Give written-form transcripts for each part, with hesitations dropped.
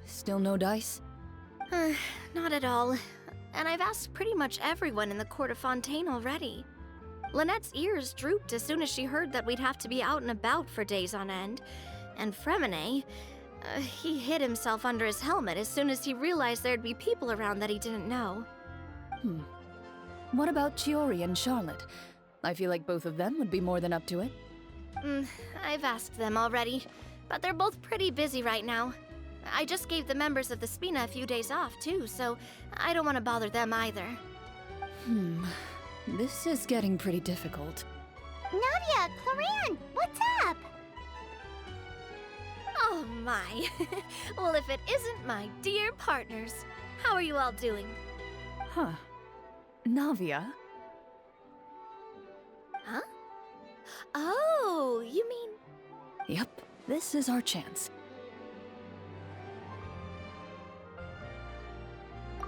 Still no dice? Not at all. And I've asked pretty much everyone in the Court of Fontaine already. Lynette's ears drooped as soon as she heard that we'd have to be out and about for days on end. And Fremine, he hid himself under his helmet as soon as he realized there'd be people around that he didn't know. What about Chiori and Charlotte? I feel like both of them would be more than up to it. I've asked them already, but they're both pretty busy right now. I just gave the members of the Spina a few days off, too, so I don't want to bother them either. This is getting pretty difficult. Navia, Clorinde, what's up? Oh my. Well, if it isn't my dear partners. How are you all doing? Huh. Navia? Huh? Oh, you mean... Yep, this is our chance.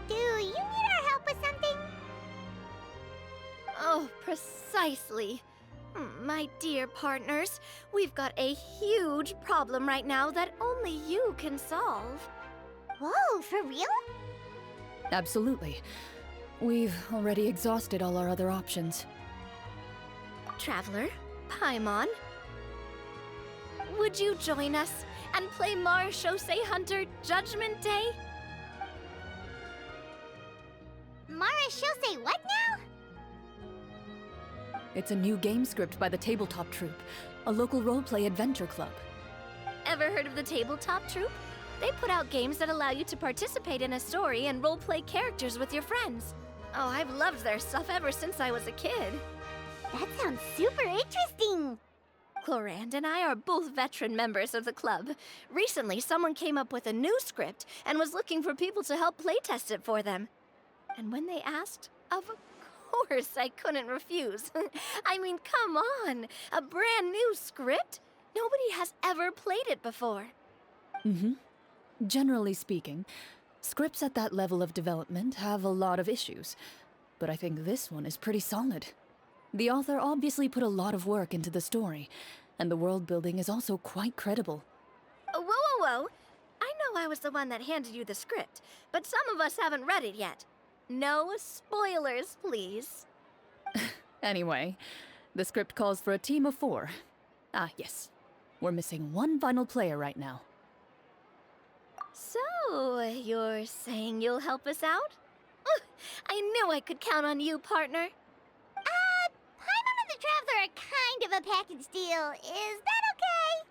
Do you need our help with something? Oh, precisely. My dear partners, we've got a huge problem right now that only you can solve. Whoa, for real? Absolutely. We've already exhausted all our other options. Traveler, Paimon, would you join us and play Marechaussee Hunter Judgment Day? Marechaussee what now? It's a new game script by the Tabletop Troupe, a local roleplay adventure club. Ever heard of the Tabletop Troupe? They put out games that allow you to participate in a story and roleplay characters with your friends. Oh, I've loved their stuff ever since I was a kid. That sounds super interesting. Clorinde and I are both veteran members of the club. Recently, someone came up with a new script and was looking for people to help playtest it for them. And when they asked, of course I couldn't refuse. I mean, come on, a brand new script? Nobody has ever played it before. Generally speaking, scripts at that level of development have a lot of issues, but I think this one is pretty solid. The author obviously put a lot of work into the story, and the world building is also quite credible. Whoa. I know I was the one that handed you the script, but some of us haven't read it yet. No spoilers, please. Anyway, the script calls for a team of 4. Ah, yes. We're missing one final player right now. So, you're saying you'll help us out? I knew I could count on you, partner. Paimon and the Traveler are kind of a package deal. Is that okay?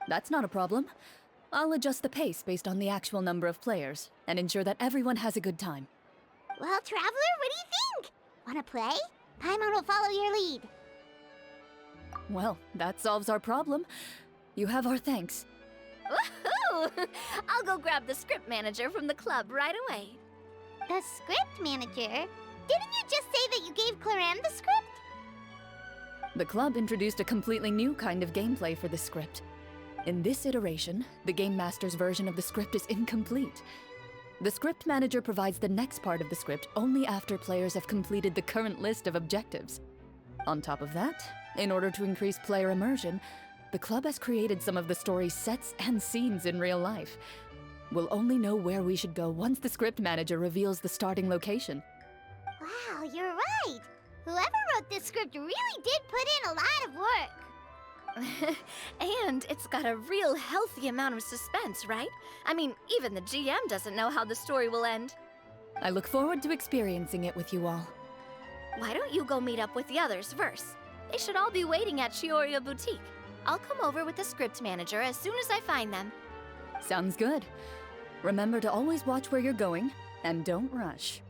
That's not a problem. I'll adjust the pace based on the actual number of players, and ensure that everyone has a good time. Well, Traveler, what do you think? Wanna play? Paimon will follow your lead. Well, that solves our problem. You have our thanks. Woohoo! I'll go grab the script manager from the club right away. The script manager? Didn't you just say that you gave Clorinde the script? The club introduced a completely new kind of gameplay for the script. In this iteration, the Game Master's version of the script is incomplete. The script manager provides the next part of the script only after players have completed the current list of objectives. On top of that, in order to increase player immersion, the club has created some of the story's sets and scenes in real life. We'll only know where we should go once the script manager reveals the starting location. Wow, you're right. Whoever wrote this script really did put in a lot of work. And it's got a real healthy amount of suspense, right? I mean, even the GM doesn't know how the story will end. I look forward to experiencing it with you all. Why don't you go meet up with the others first? They should all be waiting at Chioria Boutique. I'll come over with the script manager as soon as I find them. Sounds good. Remember to always watch where you're going, and don't rush.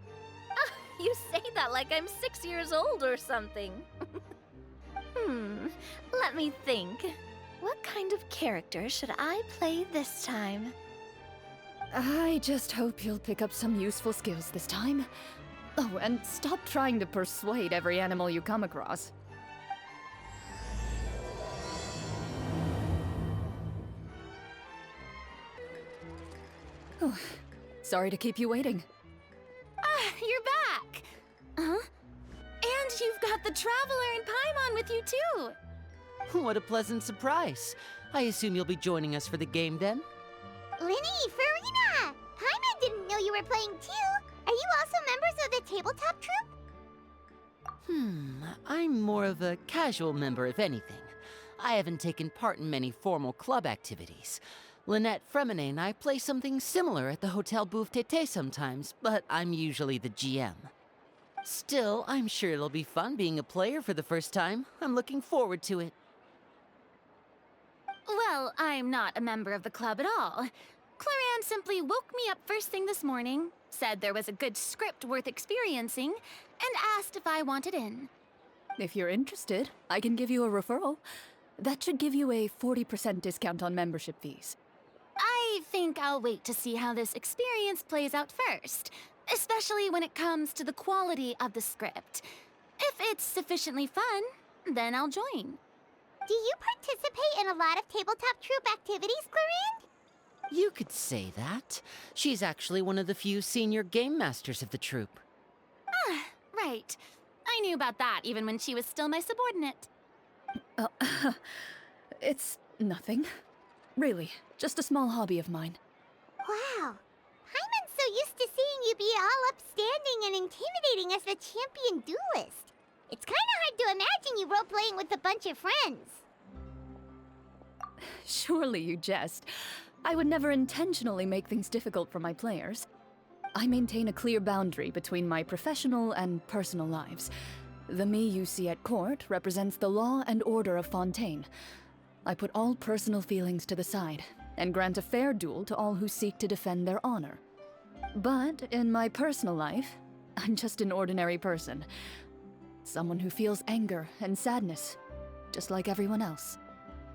You say that like I'm 6 years old or something. Let me think. What kind of character should I play this time? I just hope you'll pick up some useful skills this time. Oh, and stop trying to persuade every animal you come across. Oh, sorry to keep you waiting. You're back! Huh? And you've got the Traveler and Paimon with you too! What a pleasant surprise. I assume you'll be joining us for the game then? Linny, Farina! Paimon didn't know you were playing too! Are you also members of the tabletop troupe? I'm more of a casual member, if anything. I haven't taken part in many formal club activities. Lynette, Fremine, and I play something similar at the Hotel Bouffe Tété sometimes, but I'm usually the GM. Still, I'm sure it'll be fun being a player for the first time. I'm looking forward to it. Well, I'm not a member of the club at all. Clorinde simply woke me up first thing this morning, said there was a good script worth experiencing, and asked if I wanted in. If you're interested, I can give you a referral. That should give you a 40% discount on membership fees. I think I'll wait to see how this experience plays out first, especially when it comes to the quality of the script. If it's sufficiently fun, then I'll join. Do you participate in a lot of tabletop troupe activities, Clorinde? You could say that. She's actually one of the few senior game masters of the troupe. Right. I knew about that even when she was still my subordinate. It's nothing. Really, just a small hobby of mine. Wow. Paimon's so used to seeing you be all upstanding and intimidating as the champion duelist. It's kind of hard to imagine you role-playing with a bunch of friends. Surely you jest. I would never intentionally make things difficult for my players. I maintain a clear boundary between my professional and personal lives. The me you see at court represents the law and order of Fontaine. I put all personal feelings to the side and grant a fair duel to all who seek to defend their honor. But in my personal life, I'm just an ordinary person. Someone who feels anger and sadness, just like everyone else.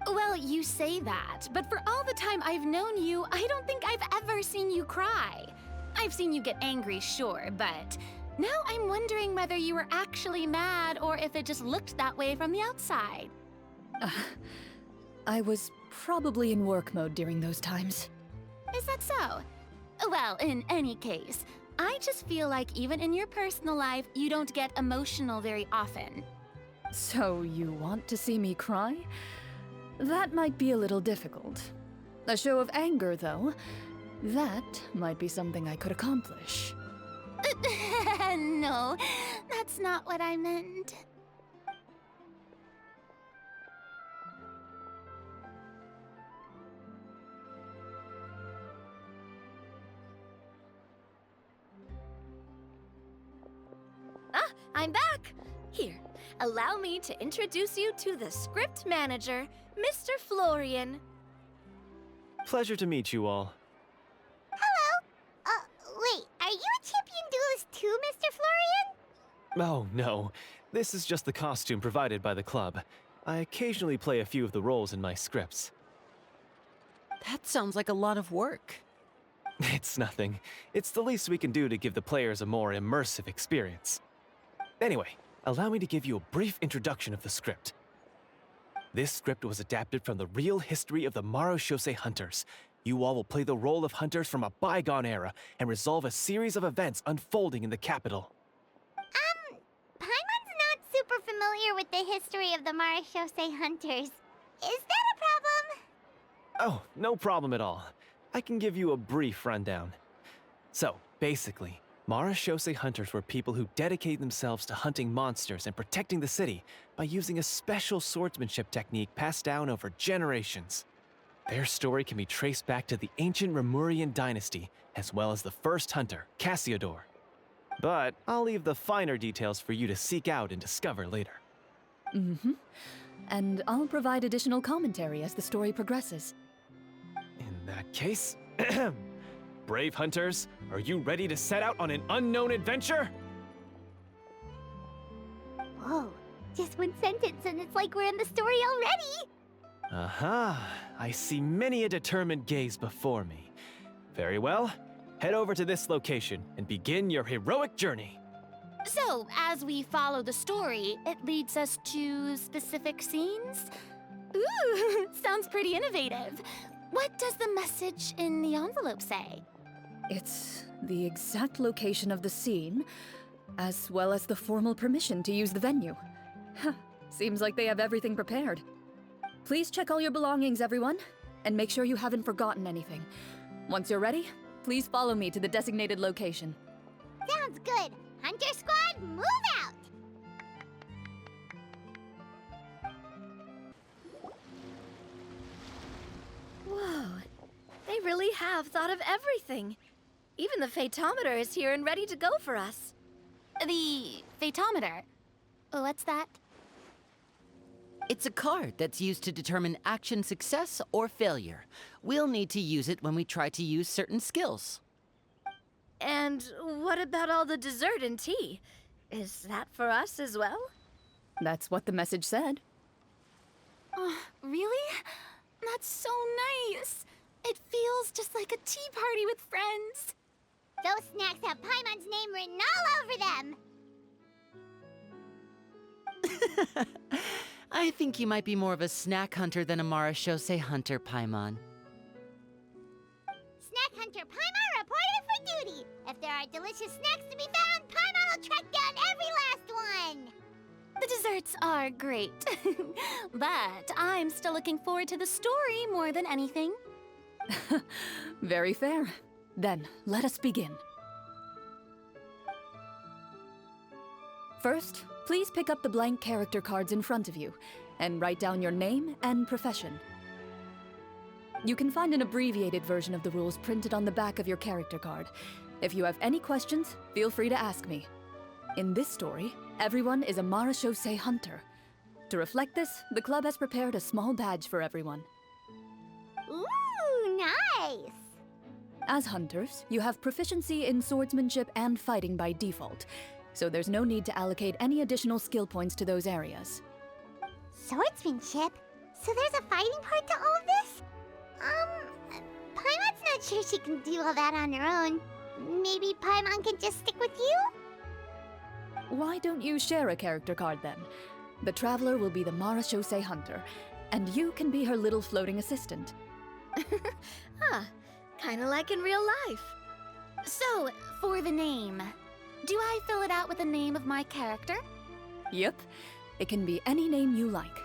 Well, you say that, but for all the time I've known you, I don't think I've ever seen you cry. I've seen you get angry, sure, but now I'm wondering whether you were actually mad or if it just looked that way from the outside. I was probably in work mode during those times. Is that so? Well, in any case, I just feel like even in your personal life, you don't get emotional very often. So you want to see me cry? That might be a little difficult. A show of anger, though, that might be something I could accomplish. No, that's not what I meant. I'm back! Here, allow me to introduce you to the script manager, Mr. Florian. Pleasure to meet you all. Wait, are you a champion duelist too, Mr. Florian? Oh, no. This is just the costume provided by the club. I occasionally play a few of the roles in my scripts. That sounds like a lot of work. It's nothing. It's the least we can do to give the players a more immersive experience. Anyway, allow me to give you a brief introduction of the script. This script was adapted from the real history of the Marechaussee Hunters. You all will play the role of hunters from a bygone era and resolve a series of events unfolding in the capital. Paimon's not super familiar with the history of the Marechaussee Hunters. Is that a problem? Oh, no problem at all. I can give you a brief rundown. So, basically, Marechaussee Hunters were people who dedicated themselves to hunting monsters and protecting the city by using a special swordsmanship technique passed down over generations. Their story can be traced back to the ancient Remurian dynasty, as well as the first hunter, Cassiodor. But I'll leave the finer details for you to seek out and discover later. And I'll provide additional commentary as the story progresses. In that case, brave hunters, are you ready to set out on an unknown adventure? Whoa, just one sentence and it's like we're in the story already! Aha, I see many a determined gaze before me. Very well, head over to this location and begin your heroic journey. So, as we follow the story, it leads us to specific scenes? Ooh, sounds pretty innovative. What does the message in the envelope say? It's the exact location of the scene, as well as the formal permission to use the venue. Seems like they have everything prepared. Please check all your belongings, everyone, and make sure you haven't forgotten anything. Once you're ready, please follow me to the designated location. Sounds good. Hunter Squad, move out! Whoa, they really have thought of everything. Even the Phaetometer is here and ready to go for us. The Phaetometer? What's that? It's a card that's used to determine action success or failure. We'll need to use it when we try to use certain skills. And what about all the dessert and tea? Is that for us as well? That's what the message said. Oh, really? That's so nice. It feels just like a tea party with friends. Those snacks have Paimon's name written all over them! I think you might be more of a snack hunter than a Marashose hunter, Paimon. Snack Hunter Paimon reported for duty! If there are delicious snacks to be found, Paimon will track down every last one! The desserts are great, but I'm still looking forward to the story more than anything. Very fair. Then, let us begin. First, please pick up the blank character cards in front of you and write down your name and profession. You can find an abbreviated version of the rules printed on the back of your character card. If you have any questions, feel free to ask me. In this story, everyone is a Marashose hunter. To reflect this, the club has prepared a small badge for everyone. Ooh, nice! As hunters, you have proficiency in swordsmanship and fighting by default, so there's no need to allocate any additional skill points to those areas. Swordsmanship? So there's a fighting part to all of this? Paimon's not sure she can do all that on her own. Maybe Paimon can just stick with you? Why don't you share a character card then? The Traveler will be the Marashose hunter, and you can be her little floating assistant. Kinda like in real life. So, for the name, do I fill it out with the name of my character? Yep, it can be any name you like.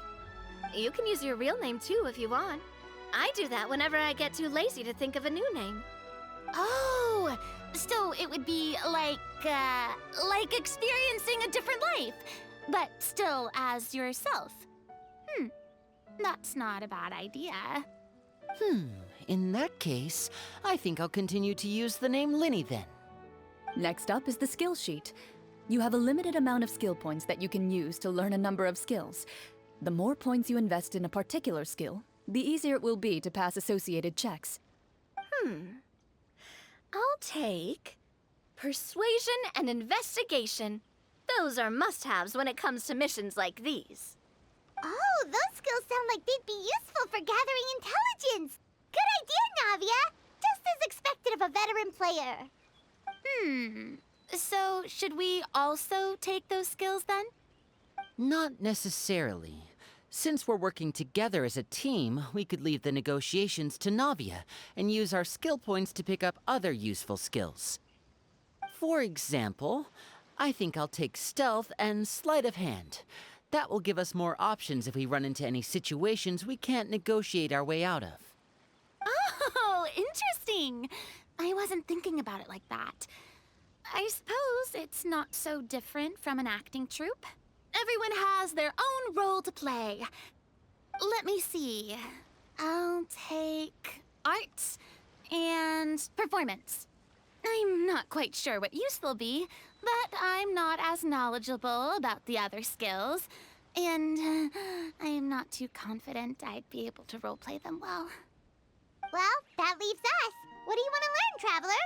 You can use your real name too if you want. I do that whenever I get too lazy to think of a new name. Oh, so it would be like experiencing a different life, but still as yourself. That's not a bad idea. In that case, I think I'll continue to use the name Linny then. Next up is the skill sheet. You have a limited amount of skill points that you can use to learn a number of skills. The more points you invest in a particular skill, the easier it will be to pass associated checks. I'll take persuasion and investigation. Those are must-haves when it comes to missions like these. Oh, those skills sound like they'd be useful for gathering intelligence! Good idea, Navia! Just as expected of a veteran player. So should we also take those skills then? Not necessarily. Since we're working together as a team, we could leave the negotiations to Navia and use our skill points to pick up other useful skills. For example, I think I'll take stealth and sleight of hand. That will give us more options if we run into any situations we can't negotiate our way out of. Oh, interesting. I wasn't thinking about it like that. I suppose it's not so different from an acting troupe. Everyone has their own role to play. Let me see. I'll take arts and performance. I'm not quite sure what use they'll be, but I'm not as knowledgeable about the other skills, and I am not too confident I'd be able to roleplay them well. Well, that leaves us. What do you want to learn, Traveler?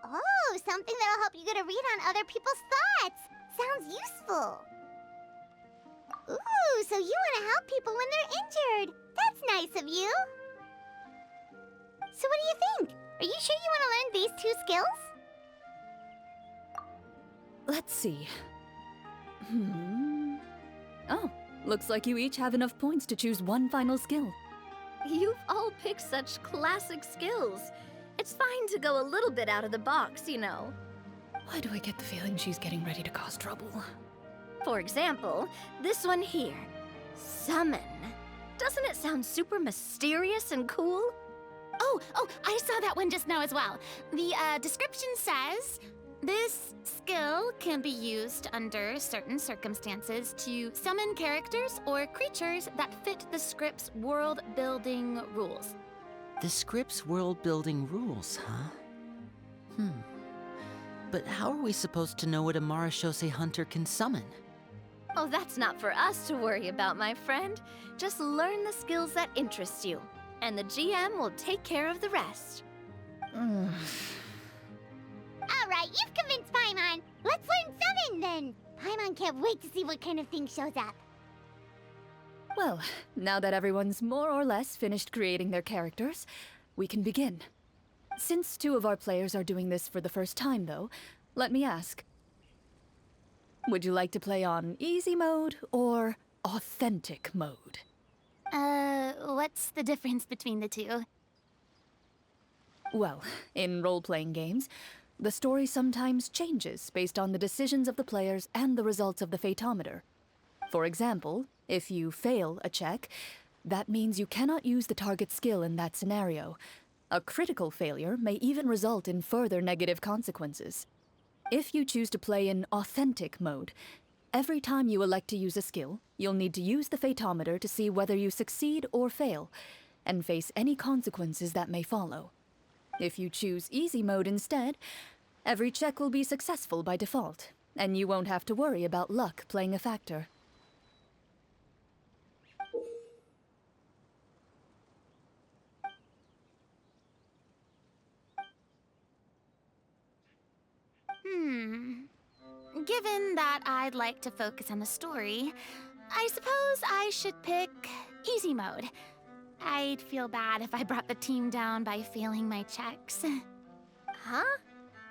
Oh, something that'll help you get a read on other people's thoughts. Sounds useful. Ooh, so you want to help people when they're injured. That's nice of you. So what do you think? Are you sure you want to learn these two skills? Let's see. Oh, looks like you each have enough points to choose one final skill. You've all picked such classic skills. It's fine to go a little bit out of the box, you know. Why do I get the feeling she's getting ready to cause trouble? For example, this one here. Summon. Doesn't it sound super mysterious and cool? Oh, I saw that one just now as well. The description says, this skill can be used under certain circumstances to summon characters or creatures that fit the script's world-building rules. The script's world-building rules, huh? But how are we supposed to know what a Marashose hunter can summon? Oh, that's not for us to worry about, my friend. Just learn the skills that interest you, and the GM will take care of the rest. Alright, you've convinced Paimon. Let's learn summon then. Paimon can't wait to see what kind of thing shows up. Well, now that everyone's more or less finished creating their characters, we can begin. Since 2 of our players are doing this for the first time, though, let me ask. Would you like to play on easy mode or authentic mode? What's the difference between the two? Well, in role-playing games, the story sometimes changes based on the decisions of the players and the results of the Fatometer. For example, if you fail a check, that means you cannot use the target skill in that scenario. A critical failure may even result in further negative consequences. If you choose to play in authentic mode, every time you elect to use a skill, you'll need to use the Fatometer to see whether you succeed or fail, and face any consequences that may follow. If you choose easy mode instead, every check will be successful by default, and you won't have to worry about luck playing a factor. Given that I'd like to focus on the story, I suppose I should pick easy mode. I'd feel bad if I brought the team down by failing my checks. Huh?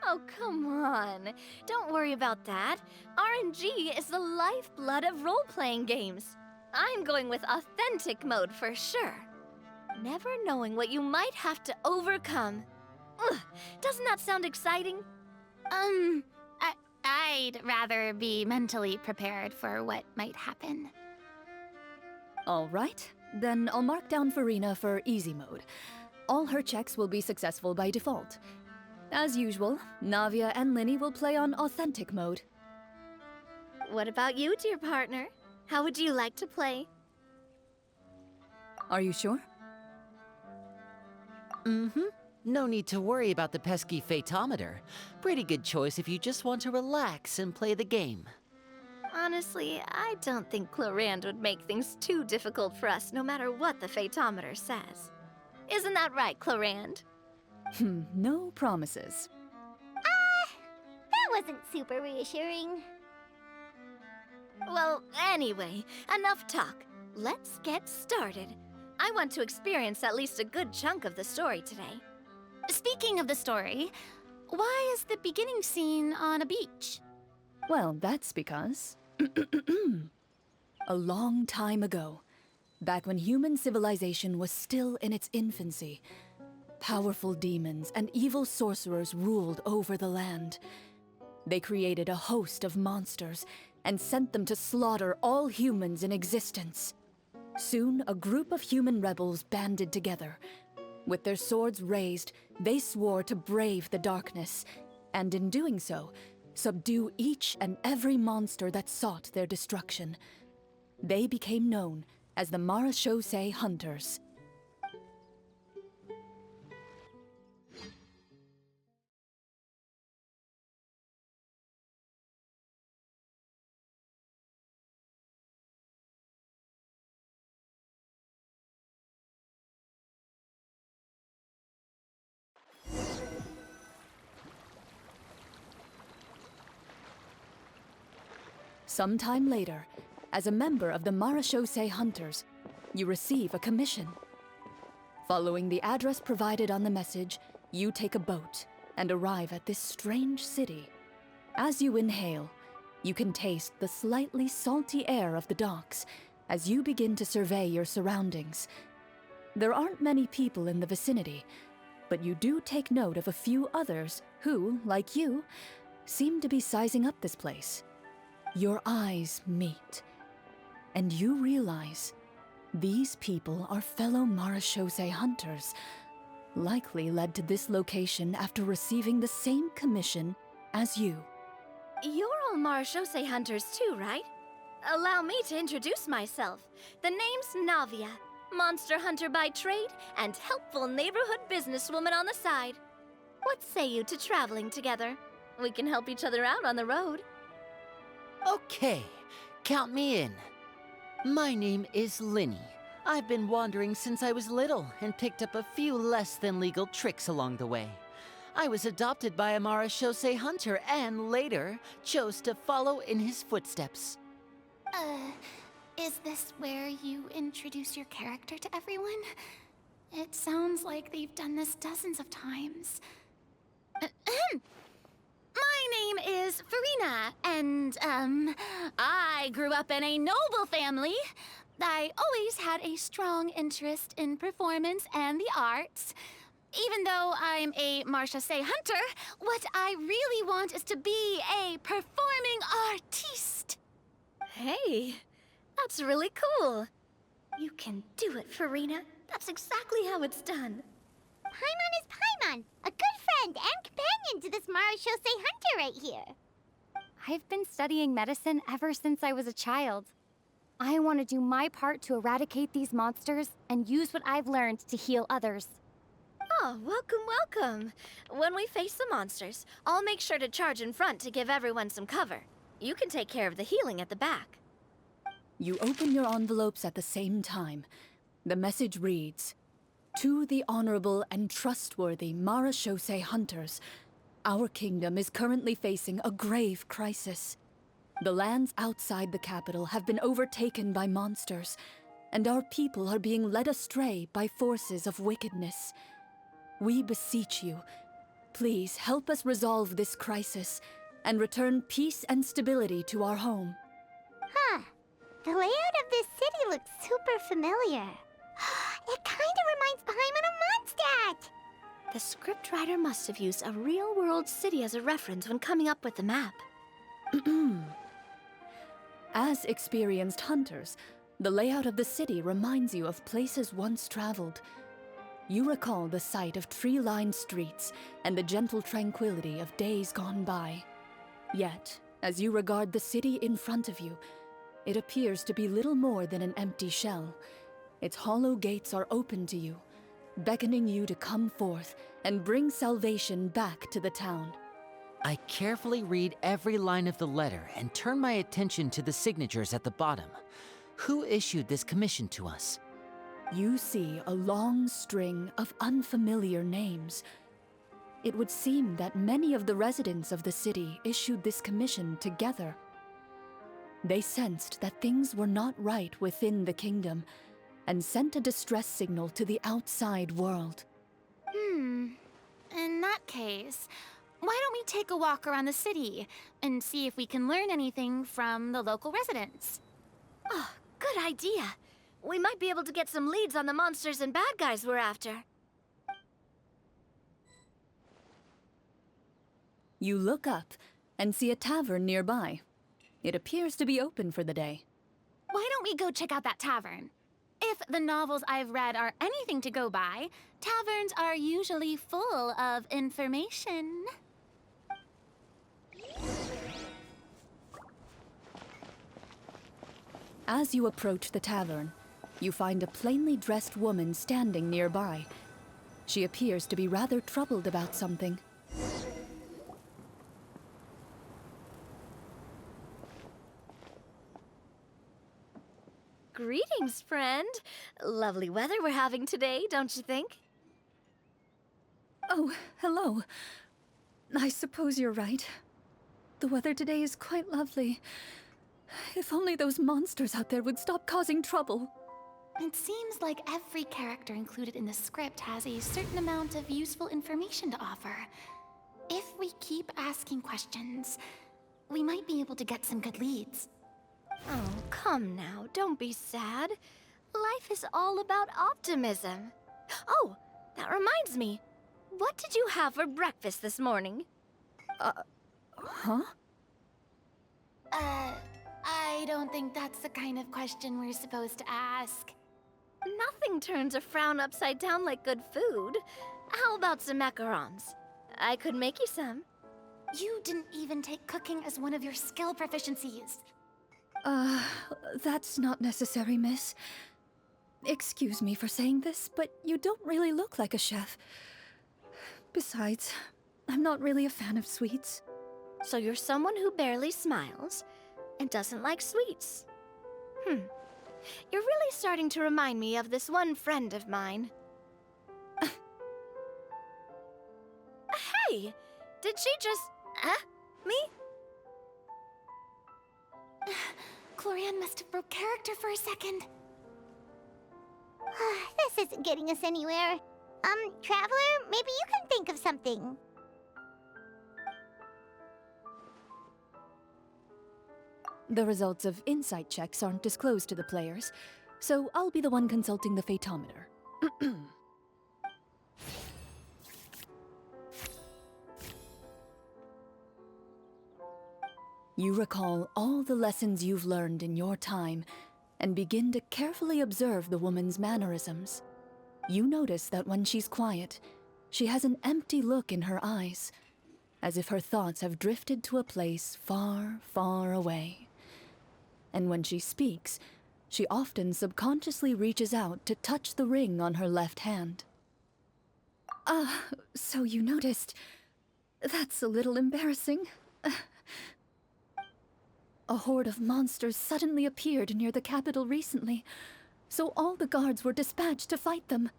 Oh, come on. Don't worry about that. RNG is the lifeblood of role-playing games. I'm going with authentic mode for sure. Never knowing what you might have to overcome. Ugh, doesn't that sound exciting? I'd rather be mentally prepared for what might happen. All right, then I'll mark down Farina for easy mode. All her checks will be successful by default. As usual, Navia and Linny will play on authentic mode. What about you, dear partner? How would you like to play? Are you sure? No need to worry about the pesky Fatometer. Pretty good choice if you just want to relax and play the game. Honestly, I don't think Clorinde would make things too difficult for us no matter what the Fatometer says. Isn't that right, Clorinde? No promises. That wasn't super reassuring. Well, anyway, enough talk. Let's get started. I want to experience at least a good chunk of the story today. Speaking of the story, why is the beginning scene on a beach? Well, that's because... a long time ago, back when human civilization was still in its infancy, powerful demons and evil sorcerers ruled over the land. They created a host of monsters and sent them to slaughter all humans in existence. Soon, a group of human rebels banded together. With their swords raised, they swore to brave the darkness, and in doing so, subdue each and every monster that sought their destruction. They became known as the Marashose Hunters. Sometime later, as a member of the Marashose Hunters, you receive a commission. Following the address provided on the message, you take a boat and arrive at this strange city. As you inhale, you can taste the slightly salty air of the docks as you begin to survey your surroundings. There aren't many people in the vicinity, but you do take note of a few others who, like you, seem to be sizing up this place. Your eyes meet, and you realize these people are fellow Marashose hunters, likely led to this location after receiving the same commission as you. You're all Marachose hunters too, right? Allow me to introduce myself. The name's Navia, monster hunter by trade and helpful neighborhood businesswoman on the side. What say you to traveling together? We can help each other out on the road. Okay, count me in. My name is Linny. I've been wandering since I was little and picked up a few less than legal tricks along the way. I was adopted by a Marachose hunter and later chose to follow in his footsteps. Is this where you introduce your character to everyone? It sounds like they've done this dozens of times. My name is Farina, and, I grew up in a noble family. I always had a strong interest in performance and the arts. Even though I'm a Marachose hunter, what I really want is to be a performing artiste. Hey, that's really cool. You can do it, Farina. That's exactly how it's done. Paimon is Paimon, a good friend and companion to this Marachose hunter right here. I've been studying medicine ever since I was a child. I want to do my part to eradicate these monsters and use what I've learned to heal others. Oh, welcome, welcome. When we face the monsters, I'll make sure to charge in front to give everyone some cover. You can take care of the healing at the back. You open your envelopes at the same time. The message reads, "To the honorable and trustworthy Marachose hunters, our kingdom is currently facing a grave crisis. The lands outside the capital have been overtaken by monsters, and our people are being led astray by forces of wickedness. We beseech you, please help us resolve this crisis and return peace and stability to our home." Huh. The layout of this city looks super familiar. It kinda reminds Paimon of Mondstadt! The scriptwriter must have used a real-world city as a reference when coming up with the map. As experienced hunters, the layout of the city reminds you of places once traveled. You recall the sight of tree-lined streets and the gentle tranquility of days gone by. Yet, as you regard the city in front of you, it appears to be little more than an empty shell. Its hollow gates are open to you, beckoning you to come forth and bring salvation back to the town. I carefully read every line of the letter and turn my attention to the signatures at the bottom. Who issued this commission to us? You see a long string of unfamiliar names. It would seem that many of the residents of the city issued this commission together. They sensed that things were not right within the kingdom and sent a distress signal to the outside world. In that case, why don't we take a walk around the city and see if we can learn anything from the local residents? Oh, good idea. We might be able to get some leads on the monsters and bad guys we're after. You look up and see a tavern nearby. It appears to be open for the day. Why don't we go check out that tavern? If the novels I've read are anything to go by, taverns are usually full of information. As you approach the tavern, you find a plainly dressed woman standing nearby. She appears to be rather troubled about something. Greetings, friend. Lovely weather we're having today, don't you think? Oh, hello. I suppose you're right. The weather today is quite lovely. If only those monsters out there would stop causing trouble. It seems like every character included in the script has a certain amount of useful information to offer. If we keep asking questions, we might be able to get some good leads. Oh, come now, don't be sad. Life is all about optimism. Oh, that reminds me. What did you have for breakfast this morning? Huh? I don't think that's the kind of question we're supposed to ask. Nothing turns a frown upside down like good food. How about some macarons? I could make you some. You didn't even take cooking as one of your skill proficiencies. That's not necessary, miss. Excuse me for saying this, but you don't really look like a chef. Besides, I'm not really a fan of sweets. So you're someone who barely smiles and doesn't like sweets. You're really starting to remind me of this one friend of mine. Hey! Did she just... me? Clorinde must have broke character for a second. This isn't getting us anywhere. Traveler, maybe you can think of something. The results of insight checks aren't disclosed to the players, so I'll be the one consulting the phaetometer. You recall all the lessons you've learned in your time and begin to carefully observe the woman's mannerisms. You notice that when she's quiet, she has an empty look in her eyes, as if her thoughts have drifted to a place far, far away. And when she speaks, she often subconsciously reaches out to touch the ring on her left hand. So you noticed. That's a little embarrassing. A horde of monsters suddenly appeared near the capital recently, so all the guards were dispatched to fight them.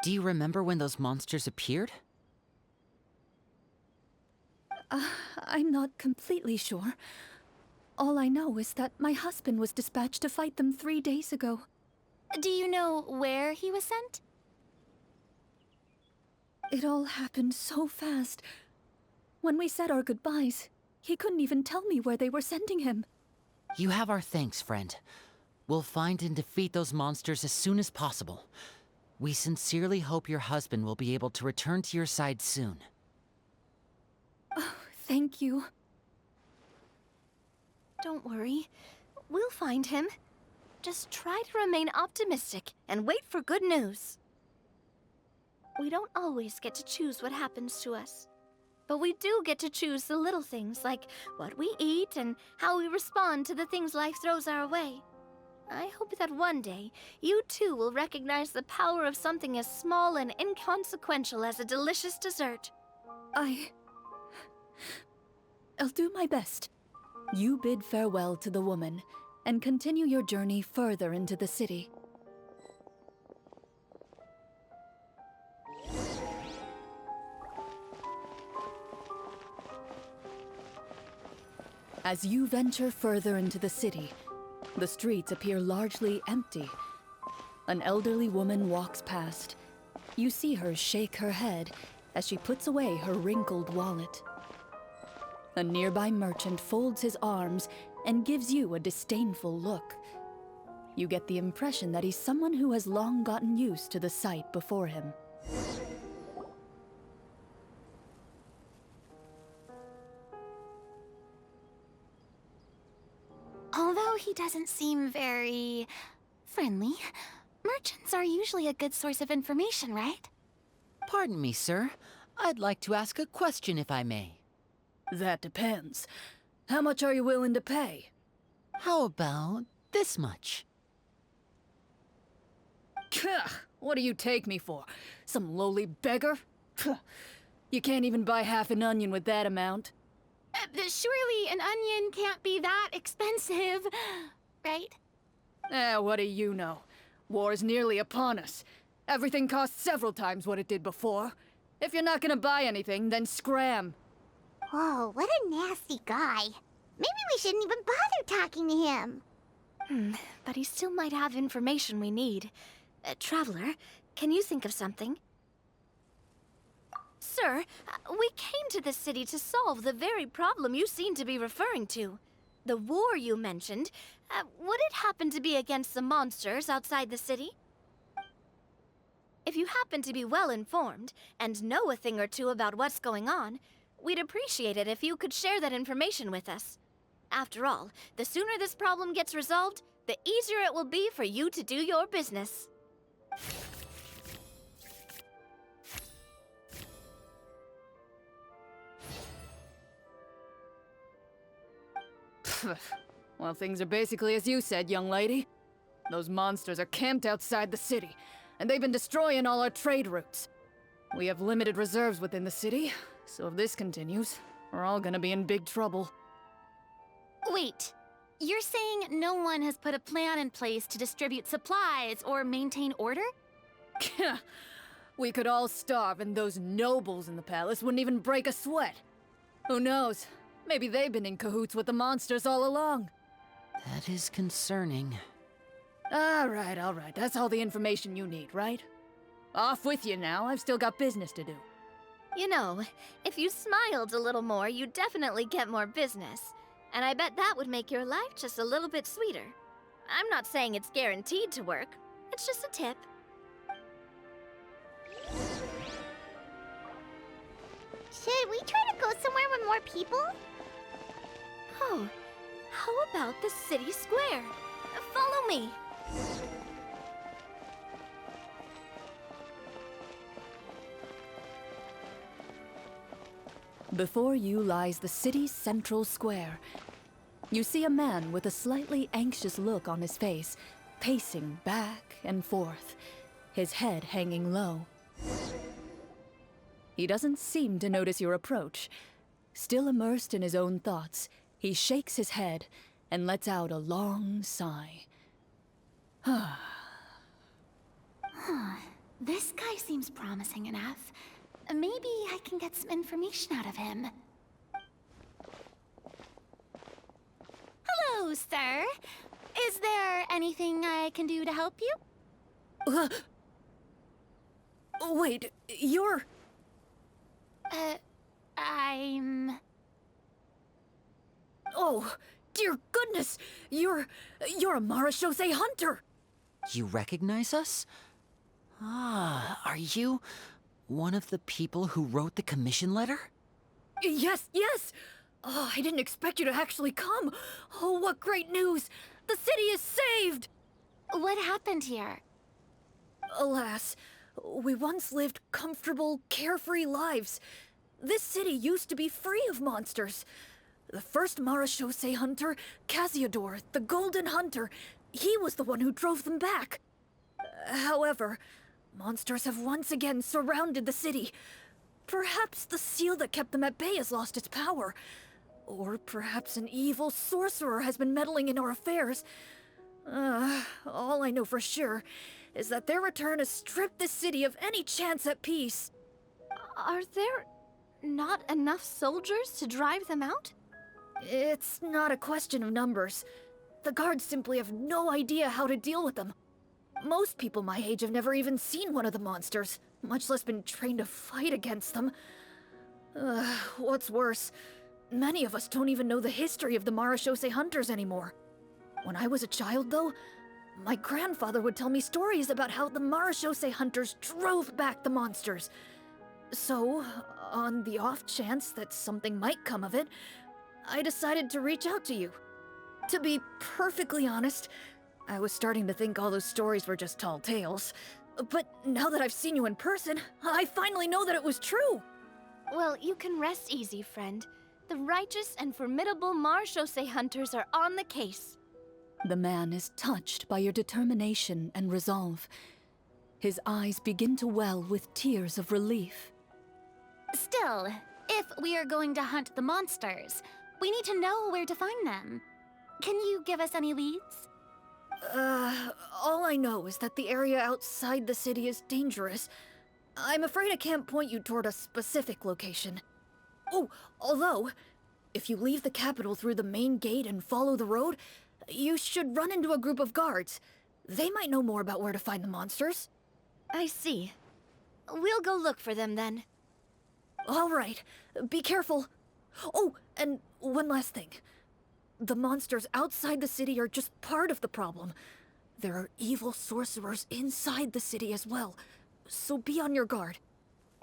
Do you remember when those monsters appeared? I'm not completely sure. All I know is that my husband was dispatched to fight them 3 days ago. Do you know where he was sent? It all happened so fast. When we said our goodbyes, he couldn't even tell me where they were sending him. You have our thanks, friend. We'll find and defeat those monsters as soon as possible. We sincerely hope your husband will be able to return to your side soon. Oh, thank you. Don't worry. We'll find him. Just try to remain optimistic and wait for good news. We don't always get to choose what happens to us. But we do get to choose the little things, like what we eat and how we respond to the things life throws our way. I hope that one day, you too will recognize the power of something as small and inconsequential as a delicious dessert. I'll do my best. You bid farewell to the woman, and continue your journey further into the city. As you venture further into the city, the streets appear largely empty. An elderly woman walks past. You see her shake her head as she puts away her wrinkled wallet. A nearby merchant folds his arms and gives you a disdainful look. You get the impression that he's someone who has long gotten used to the sight before him. Although he doesn't seem very friendly, merchants are usually a good source of information, right? Pardon me, sir. I'd like to ask a question if I may. That depends. How much are you willing to pay? How about this much? What do you take me for? Some lowly beggar? You can't even buy half an onion with that amount. Surely an onion can't be that expensive, right? What do you know? War's nearly upon us. Everything costs several times what it did before. If you're not gonna buy anything, then scram. Whoa, what a nasty guy. Maybe we shouldn't even bother talking to him. But he still might have information we need. Traveler, can you think of something? Sir, we came to this city to solve the very problem you seem to be referring to. The war you mentioned, would it happen to be against the monsters outside the city? If you happen to be well informed and know a thing or two about what's going on, we'd appreciate it if you could share that information with us. After all, the sooner this problem gets resolved, the easier it will be for you to do your business. Well, things are basically as you said, young lady. Those monsters are camped outside the city, and they've been destroying all our trade routes. We have limited reserves within the city, so if this continues, we're all gonna be in big trouble. Wait, you're saying no one has put a plan in place to distribute supplies or maintain order? We could all starve, and those nobles in the palace wouldn't even break a sweat. Who knows? Maybe they've been in cahoots with the monsters all along. That is concerning. All right. That's all the information you need, right? Off with you now. I've still got business to do. You know, if you smiled a little more, you'd definitely get more business. And I bet that would make your life just a little bit sweeter. I'm not saying it's guaranteed to work. It's just a tip. Should we try to go somewhere with more people? Oh, how about the city square? Follow me. Before you lies the city's central square. You see a man with a slightly anxious look on his face, pacing back and forth, his head hanging low. He doesn't seem to notice your approach. Still immersed in his own thoughts, he shakes his head and lets out a long sigh. This guy seems promising enough. Maybe I can get some information out of him. Hello, sir. Is there anything I can do to help you? Wait, you're... I'm... Oh, dear goodness! You're a Marashose hunter! You recognize us? Ah, are you one of the people who wrote the commission letter? Yes! Oh, I didn't expect you to actually come. Oh, what great news! The city is saved! What happened here? Alas, we once lived comfortable, carefree lives. This city used to be free of monsters. The first Marashose hunter, Casiodor, the Golden Hunter, he was the one who drove them back. However, monsters have once again surrounded the city. Perhaps the seal that kept them at bay has lost its power. Or perhaps an evil sorcerer has been meddling in our affairs. All I know for sure is that their return has stripped the city of any chance at peace. Are there not enough soldiers to drive them out? It's not a question of numbers. The guards simply have no idea how to deal with them. Most people my age have never even seen one of the monsters, much less been trained to fight against them. What's worse, many of us don't even know the history of the Marashose hunters anymore. When I was a child, though, my grandfather would tell me stories about how the Marashose hunters drove back the monsters. So, on the off chance that something might come of it, I decided to reach out to you. To be perfectly honest, I was starting to think all those stories were just tall tales. But now that I've seen you in person, I finally know that it was true! Well, you can rest easy, friend. The righteous and formidable Marashose hunters are on the case. The man is touched by your determination and resolve. His eyes begin to well with tears of relief. Still, if we are going to hunt the monsters, we need to know where to find them. Can you give us any leads? All I know is that the area outside the city is dangerous. I'm afraid I can't point you toward a specific location. Oh, although, if you leave the capital through the main gate and follow the road, you should run into a group of guards. They might know more about where to find the monsters. I see. We'll go look for them then. All right, be careful. Oh, and one last thing. The monsters outside the city are just part of the problem. There are evil sorcerers inside the city as well, so be on your guard.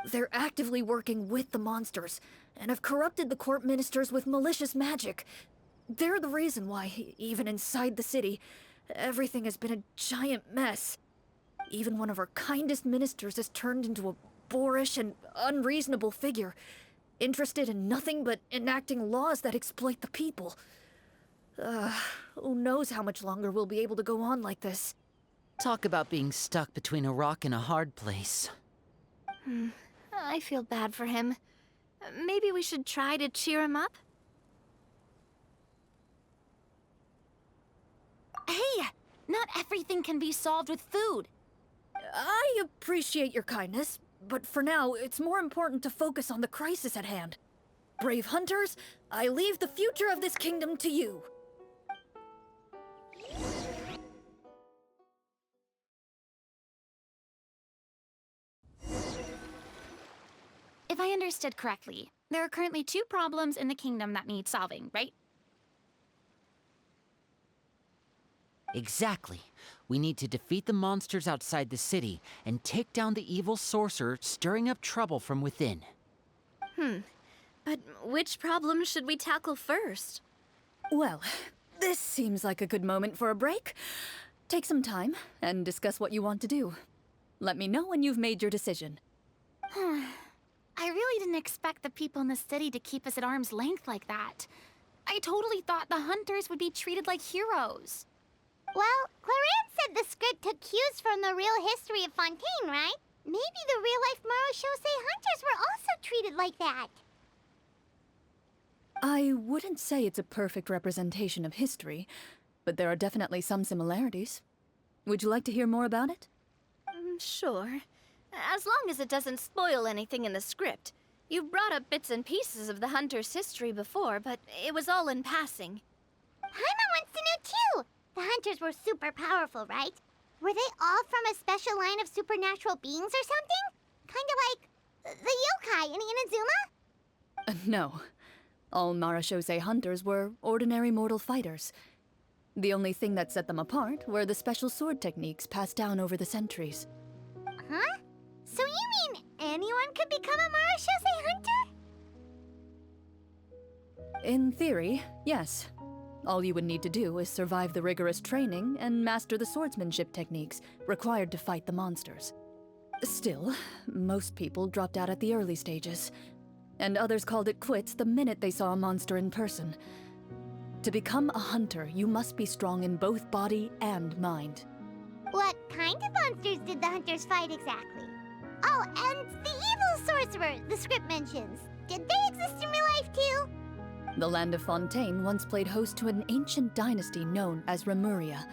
They're actively working with the monsters, and have corrupted the court ministers with malicious magic. They're the reason why, even inside the city, everything has been a giant mess. Even one of our kindest ministers has turned into a boorish and unreasonable figure, interested in nothing but enacting laws that exploit the people. Who knows how much longer we'll be able to go on like this. Talk about being stuck between a rock and a hard place. I feel bad for him. Maybe we should try to cheer him up? Hey! Not everything can be solved with food. I appreciate your kindness, but for now, it's more important to focus on the crisis at hand. Brave hunters, I leave the future of this kingdom to you. If I understood correctly, there are currently 2 problems in the kingdom that need solving, right? Exactly. We need to defeat the monsters outside the city and take down the evil sorcerer stirring up trouble from within. But which problem should we tackle first? Well, this seems like a good moment for a break. Take some time and discuss what you want to do. Let me know when you've made your decision. I really didn't expect the people in the city to keep us at arm's length like that. I totally thought the hunters would be treated like heroes. Well, Clorinde said the script took cues from the real history of Fontaine, right? Maybe the real-life Marachose hunters were also treated like that. I wouldn't say it's a perfect representation of history, but there are definitely some similarities. Would you like to hear more about it? Sure. As long as it doesn't spoil anything in the script. You brought up bits and pieces of the hunter's history before, but it was all in passing. Paimon wants to know too! The hunters were super powerful, right? Were they all from a special line of supernatural beings or something? Kind of like the yokai in Inazuma? No. All Marachose hunters were ordinary mortal fighters. The only thing that set them apart were the special sword techniques passed down over the centuries. Huh? So you mean anyone could become a Marachose hunter? In theory, yes. All you would need to do is survive the rigorous training and master the swordsmanship techniques required to fight the monsters. Still, most people dropped out at the early stages, and others called it quits the minute they saw a monster in person. To become a hunter, you must be strong in both body and mind. What kind of monsters did the hunters fight exactly? Oh, and the evil sorcerer the script mentions. Did they exist in real life too? The land of Fontaine once played host to an ancient dynasty known as Remuria.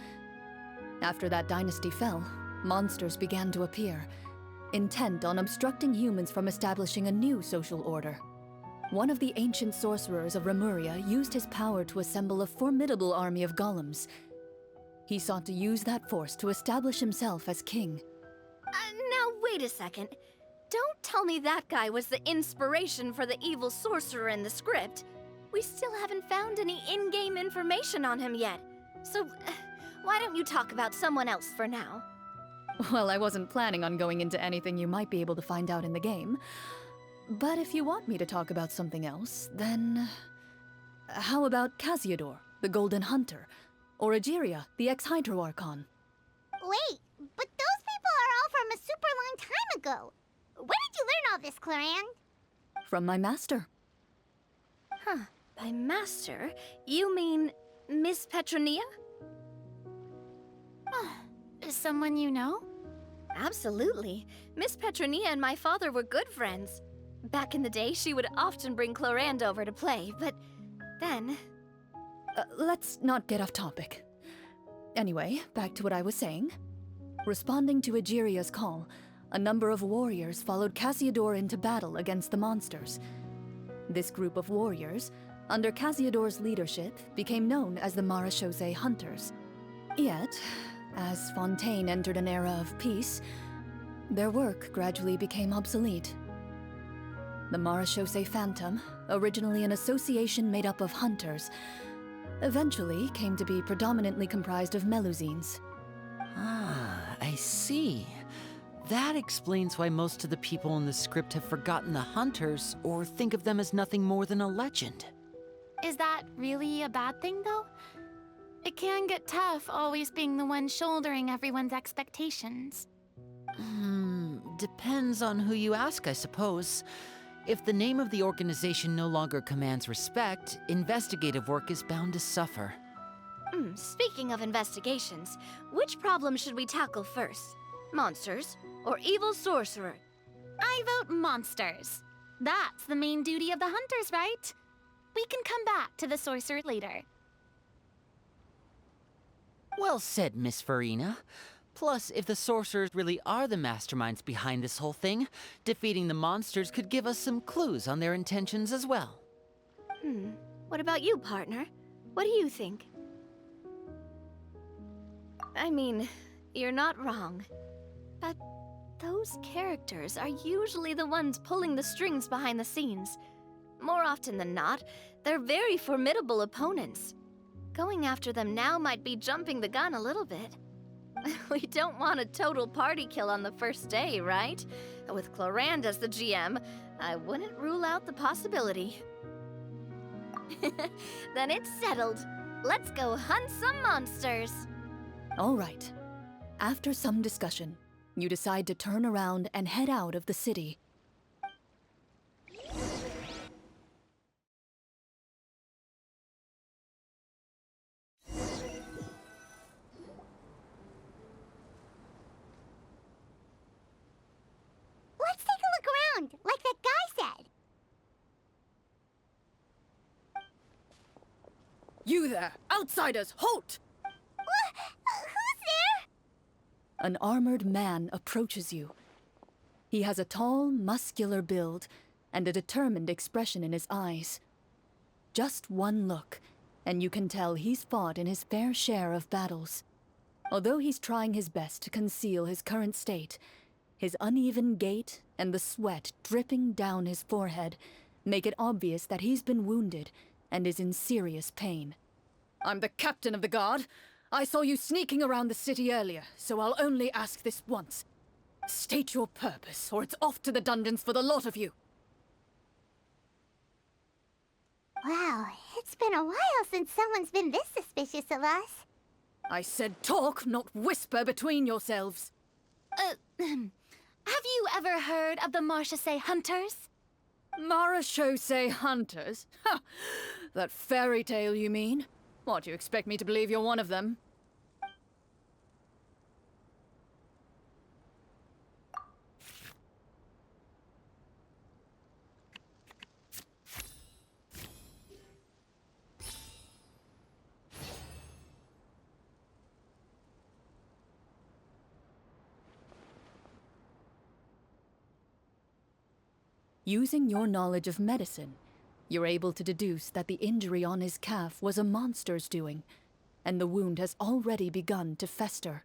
After that dynasty fell, monsters began to appear, intent on obstructing humans from establishing a new social order. One of the ancient sorcerers of Remuria used his power to assemble a formidable army of golems. He sought to use that force to establish himself as king. Now wait a second. Don't tell me that guy was the inspiration for the evil sorcerer in the script. We still haven't found any in-game information on him yet. So, why don't you talk about someone else for now? Well, I wasn't planning on going into anything you might be able to find out in the game. But if you want me to talk about something else, then... how about Casiodor, the Golden Hunter? Or Egeria, the ex-Hydro Archon? Wait, but those people are all from a super long time ago. Where did you learn all this, Clorinde? From my master. Huh. By master, you mean Miss Petronia? Is someone you know? Absolutely. Miss Petronia and my father were good friends. Back in the day, she would often bring Clorinde over to play, but then... Let's not get off topic. Anyway, back to what I was saying. Responding to Egeria's call, a number of warriors followed Casiodor into battle against the monsters. This group of warriors, under Casiodor's leadership, became known as the Marachose Hunters. Yet, as Fontaine entered an era of peace, their work gradually became obsolete. The Marachose Phantom, originally an association made up of hunters, eventually came to be predominantly comprised of Melusines. Ah, I see. That explains why most of the people in the script have forgotten the hunters or think of them as nothing more than a legend. Is that really a bad thing, though? It can get tough always being the one shouldering everyone's expectations. Depends on who you ask, I suppose. If the name of the organization no longer commands respect, investigative work is bound to suffer. Speaking of investigations, which problem should we tackle first? Monsters or evil sorcerer? I vote monsters. That's the main duty of the hunters, right? We can come back to the sorcerer later. Well said, Miss Farina. Plus, if the sorcerers really are the masterminds behind this whole thing, defeating the monsters could give us some clues on their intentions as well. What about you, partner? What do you think? I mean, you're not wrong. But those characters are usually the ones pulling the strings behind the scenes. More often than not, they're very formidable opponents. Going after them now might be jumping the gun a little bit. We don't want a total party kill on the first day, right? With Clorinde as the GM, I wouldn't rule out the possibility. Then it's settled. Let's go hunt some monsters. All right. After some discussion, you decide to turn around and head out of the city. Let's take a look around, like that guy said. You there! Outsiders, halt! Who's there? An armored man approaches you. He has a tall, muscular build and a determined expression in his eyes. Just one look, and you can tell he's fought in his fair share of battles. Although he's trying his best to conceal his current state, his uneven gait and the sweat dripping down his forehead make it obvious that he's been wounded and is in serious pain. I'm the captain of the guard. I saw you sneaking around the city earlier, so I'll only ask this once. State your purpose, or it's off to the dungeons for the lot of you. Wow, it's been a while since someone's been this suspicious of us. I said talk, not whisper between yourselves. Have you ever heard of the Marchese Hunters? Marachose hunters? Ha! That fairy tale, you mean? What, you expect me to believe you're one of them? Using your knowledge of medicine, you're able to deduce that the injury on his calf was a monster's doing, and the wound has already begun to fester.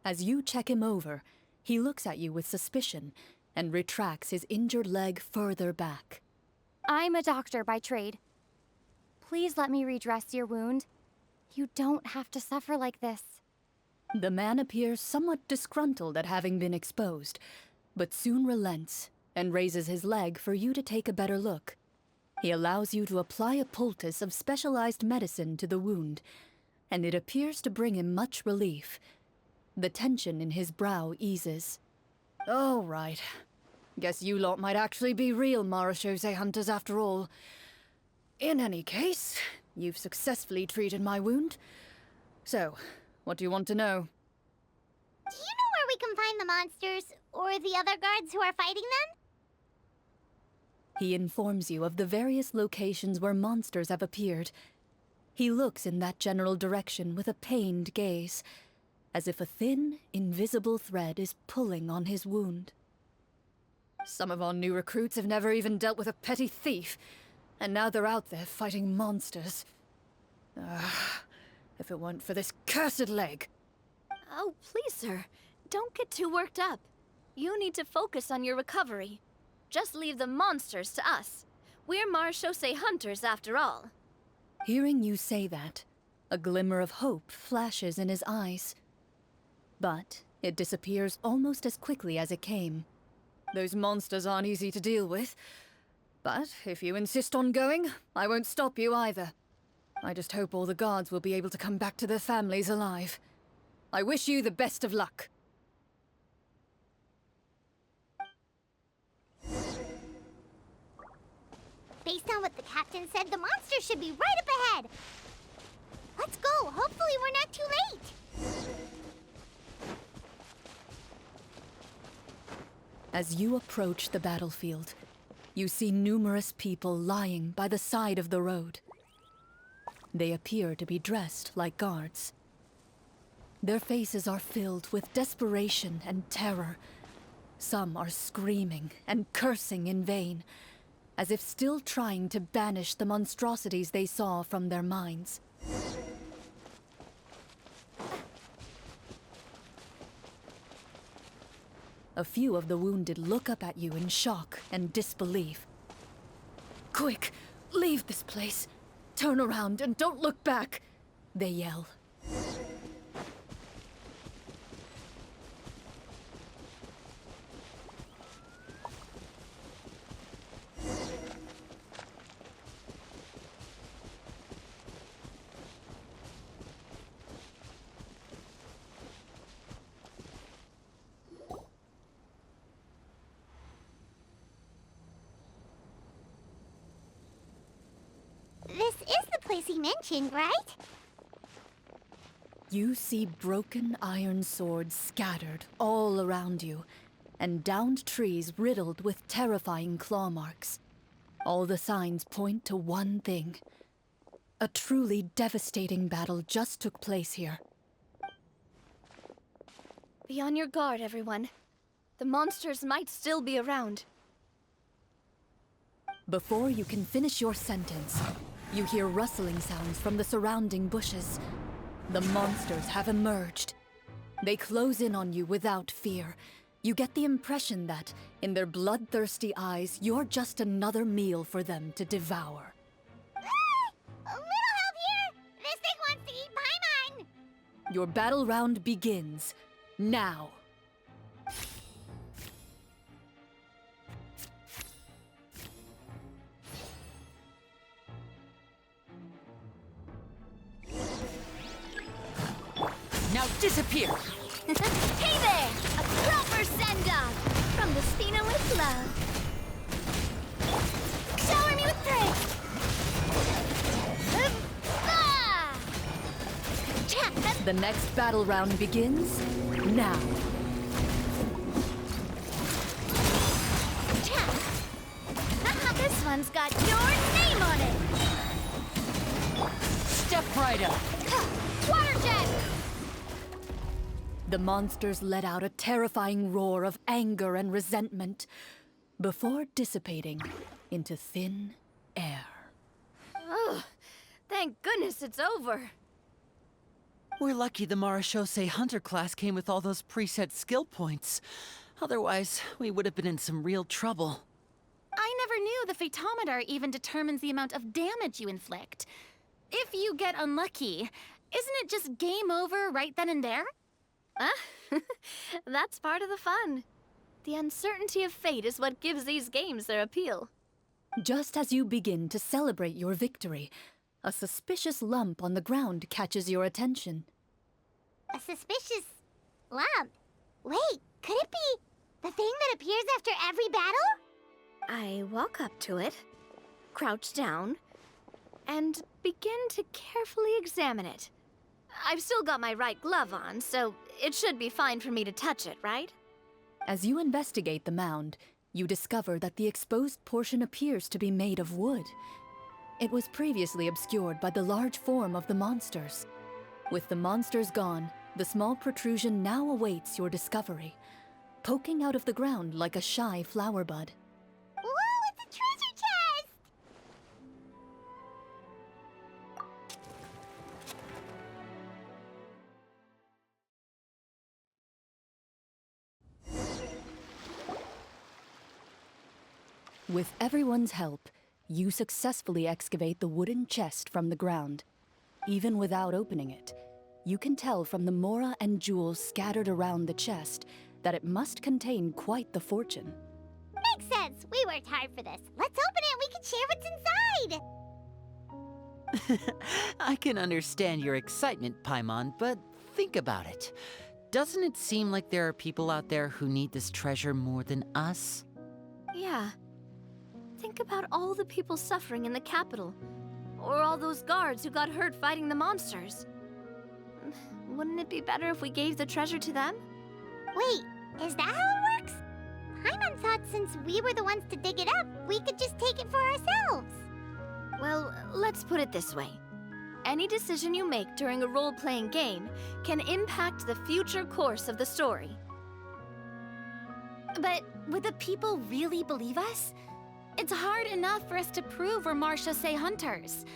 As you check him over, he looks at you with suspicion and retracts his injured leg further back. I'm a doctor by trade. Please let me redress your wound. You don't have to suffer like this. The man appears somewhat disgruntled at having been exposed, but soon relents and raises his leg for you to take a better look. He allows you to apply a poultice of specialized medicine to the wound, and it appears to bring him much relief. The tension in his brow eases. All right. Guess you lot might actually be real Marachose hunters after all. In any case, you've successfully treated my wound. So, what do you want to know? Do you know where we can find the monsters, or the other guards who are fighting them? He informs you of the various locations where monsters have appeared. He looks in that general direction with a pained gaze, as if a thin, invisible thread is pulling on his wound. Some of our new recruits have never even dealt with a petty thief, and now they're out there fighting monsters. If it weren't for this cursed leg. Oh, please, sir. Don't get too worked up. You need to focus on your recovery. Just leave the monsters to us. We're Marachose hunters, after all. Hearing you say that, a glimmer of hope flashes in his eyes. But it disappears almost as quickly as it came. Those monsters aren't easy to deal with. But if you insist on going, I won't stop you either. I just hope all the guards will be able to come back to their families alive. I wish you the best of luck. Based on what the captain said, the monster should be right up ahead. Let's go. Hopefully we're not too late. As you approach the battlefield, you see numerous people lying by the side of the road. They appear to be dressed like guards. Their faces are filled with desperation and terror. Some are screaming and cursing in vain, as if still trying to banish the monstrosities they saw from their minds. A few of the wounded look up at you in shock and disbelief. "Quick, leave this place. Turn around and don't look back," they yell. This is the place he mentioned, right? You see broken iron swords scattered all around you, and downed trees riddled with terrifying claw marks. All the signs point to one thing. A truly devastating battle just took place here. Be on your guard, everyone. The monsters might still be around. Before you can finish your sentence, you hear rustling sounds from the surrounding bushes. The monsters have emerged. They close in on you without fear. You get the impression that, in their bloodthirsty eyes, you're just another meal for them to devour. A little help here! This thing wants to eat Paimon! Your battle round begins now. Now disappear! Hey there! A proper send-off! From the Spina with love. Shower me with praise! Ah! The next battle round begins now. This one's got your name on it! Step right up! Water jet! The monsters let out a terrifying roar of anger and resentment before dissipating into thin air. Oh, thank goodness it's over. We're lucky the Marashose Hunter class came with all those preset skill points. Otherwise, we would have been in some real trouble. I never knew the phytometer even determines the amount of damage you inflict. If you get unlucky, isn't it just game over right then and there? That's part of the fun. The uncertainty of fate is what gives these games their appeal. Just as you begin to celebrate your victory, a suspicious lump on the ground catches your attention. A suspicious lump. Wait, could it be the thing that appears after every battle? I walk up to it, crouch down, and begin to carefully examine it. I've still got my right glove on, so it should be fine for me to touch it, right? As you investigate the mound, you discover that the exposed portion appears to be made of wood. It was previously obscured by the large form of the monsters. With the monsters gone, the small protrusion now awaits your discovery, poking out of the ground like a shy flower bud. Whoa, it's a treasure chest! With everyone's help, you successfully excavate the wooden chest from the ground. Even without opening it, you can tell from the mora and jewels scattered around the chest that it must contain quite the fortune. Makes sense! Yes, we worked hard for this. Let's open it and we can share what's inside. I can understand your excitement, Paimon, but think about it. Doesn't it seem like there are people out there who need this treasure more than us? Yeah. Think about all the people suffering in the capital. Or all those guards who got hurt fighting the monsters. Wouldn't it be better if we gave the treasure to them? Wait, is that how it works? Paimon thought since we were the ones to dig it up, we could just take it for ourselves. Well, let's put it this way. Any decision you make during a role-playing game can impact the future course of the story. But would the people really believe us? It's hard enough for us to prove we're Marchese hunters.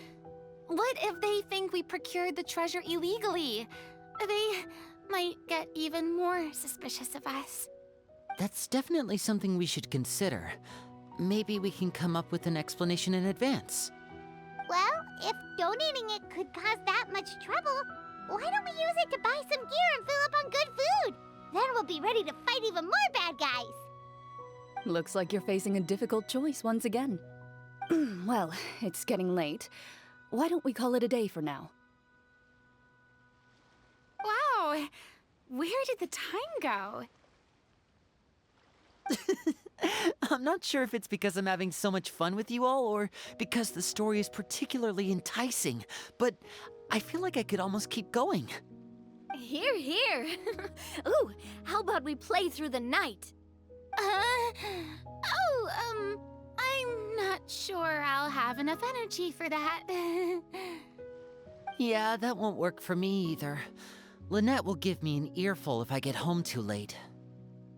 What if they think we procured the treasure illegally? They might get even more suspicious of us. That's definitely something we should consider. Maybe we can come up with an explanation in advance. Well, if donating it could cause that much trouble, why don't we use it to buy some gear and fill up on good food? Then we'll be ready to fight even more bad guys. Looks like you're facing a difficult choice once again. Well, it's getting late. Why don't we call it a day for now? Wow, where did the time go? I'm not sure if it's because I'm having so much fun with you all or because the story is particularly enticing, but I feel like I could almost keep going. Here, here. Ooh, how about we play through the night? I'm not sure I'll have enough energy for that. Yeah, that won't work for me either. Lynette will give me an earful if I get home too late.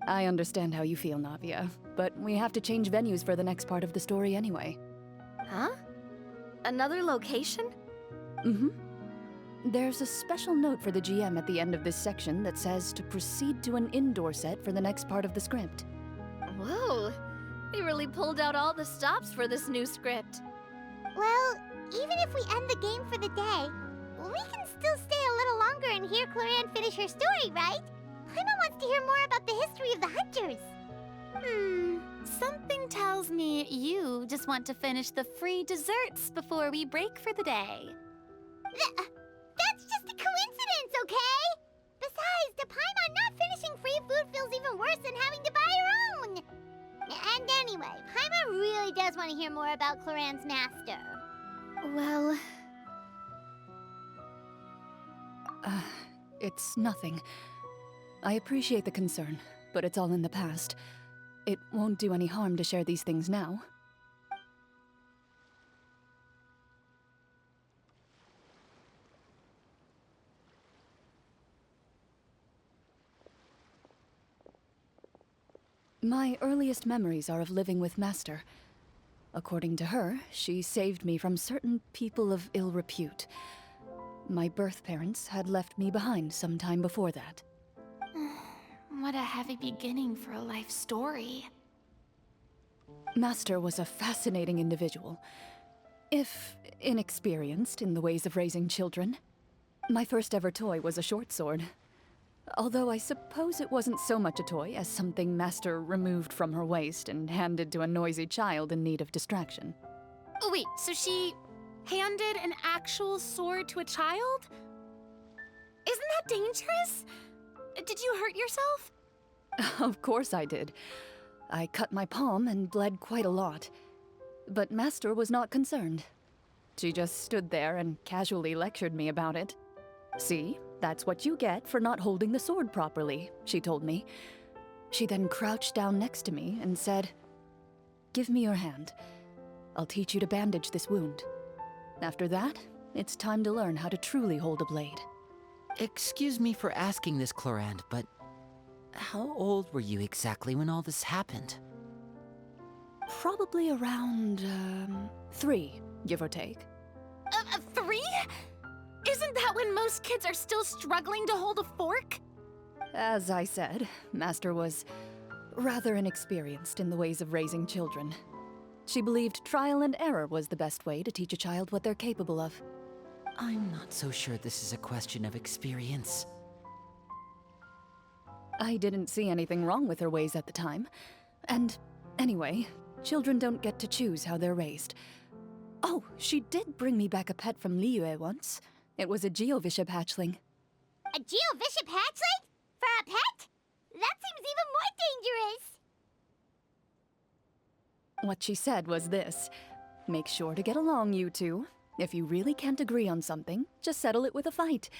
I understand how you feel, Navia, but we have to change venues for the next part of the story anyway. Huh? Another location? Mm-hmm. There's a special note for the GM at the end of this section that says to proceed to an indoor set for the next part of the script. Whoa, they really pulled out all the stops for this new script. Well, even if we end the game for the day, we can still stay a little longer and hear Clorinde finish her story, right? Paimon wants to hear more about the history of the Hunters. Something tells me you just want to finish the free desserts before we break for the day. That's just a coincidence, okay? Besides, to Paimon, not finishing free food feels even worse than having to buy her own. And anyway, Paimon really does want to hear more about Clorinde's master. Well... It's nothing. I appreciate the concern, but it's all in the past. It won't do any harm to share these things now. My earliest memories are of living with Master. According to her, she saved me from certain people of ill repute. My birth parents had left me behind some time before that. What a heavy beginning for a life story. Master was a fascinating individual, if inexperienced in the ways of raising children. My first ever toy was a short sword. Although I suppose it wasn't so much a toy as something Master removed from her waist and handed to a noisy child in need of distraction. Oh, wait, so she handed an actual sword to a child? Isn't that dangerous? Did you hurt yourself? Of course I did. I cut my palm and bled quite a lot. But Master was not concerned. She just stood there and casually lectured me about it. See, that's what you get for not holding the sword properly, she told me. She then crouched down next to me and said, "Give me your hand. I'll teach you to bandage this wound. After that, it's time to learn how to truly hold a blade." Excuse me for asking this, Clorinde, but how old were you exactly when all this happened? Probably around, 3, give or take. 3? Isn't that when most kids are still struggling to hold a fork? As I said, Master was rather inexperienced in the ways of raising children. She believed trial and error was the best way to teach a child what they're capable of. I'm not so sure this is a question of experience. I didn't see anything wrong with her ways at the time. And anyway, Children don't get to choose how they're raised. Oh, she did bring me back a pet from Liyue once. It was a Geovishap hatchling. A Geovishap hatchling? For a pet? That seems even more dangerous. What she said was this: make sure to get along, you two. If you really can't agree on something, just settle it with a fight.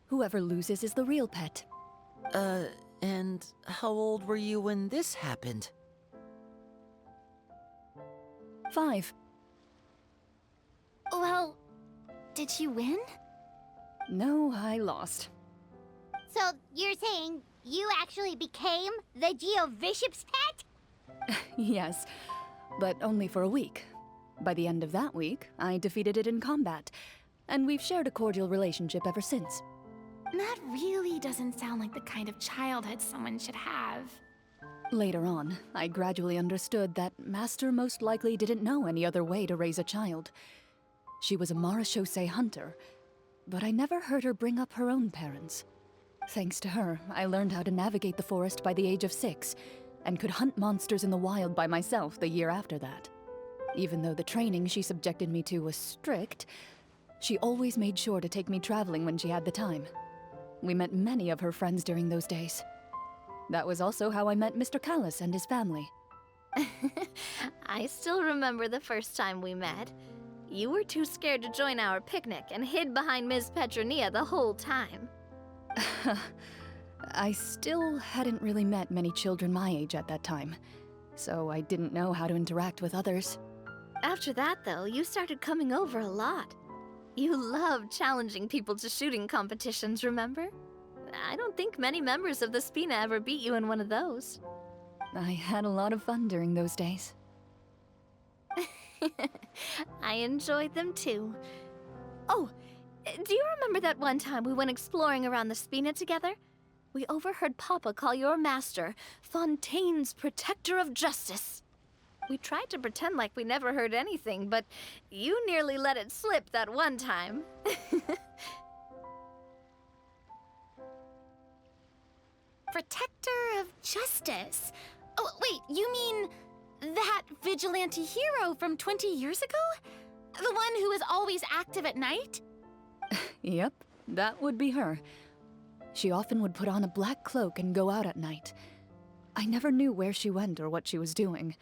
Whoever loses is the real pet. And how old were you when this happened? 5. Well, did you win? No, I lost. So you're saying you actually became the Geovishap's pet? Yes, but only for a week. By the end of that week, I defeated it in combat, and we've shared a cordial relationship ever since. That really doesn't sound like the kind of childhood someone should have. Later on, I gradually understood that Master most likely didn't know any other way to raise a child. She was a Marachose hunter, but I never heard her bring up her own parents. Thanks to her, I learned how to navigate the forest by the age of 6, and could hunt monsters in the wild by myself the year after that. Even though the training she subjected me to was strict, she always made sure to take me traveling when she had the time. We met many of her friends during those days. That was also how I met Mr. Callis and his family. I still remember the first time we met. You were too scared to join our picnic and hid behind Ms. Petronia the whole time. I still hadn't really met many children my age at that time, so I didn't know how to interact with others. After that, though, you started coming over a lot. You loved challenging people to shooting competitions, remember? I don't think many members of the Spina ever beat you in one of those. I had a lot of fun during those days. I enjoyed them too. Oh, do you remember that one time we went exploring around the Spina together? We overheard Papa call your master Fontaine's Protector of Justice. We tried to pretend like we never heard anything, but you nearly let it slip that one time. Protector of Justice. Oh, wait, you mean that vigilante hero from 20 years ago? The one who is always active at night? Yep, that would be her. She often would put on a black cloak and go out at night. I never knew where she went or what she was doing.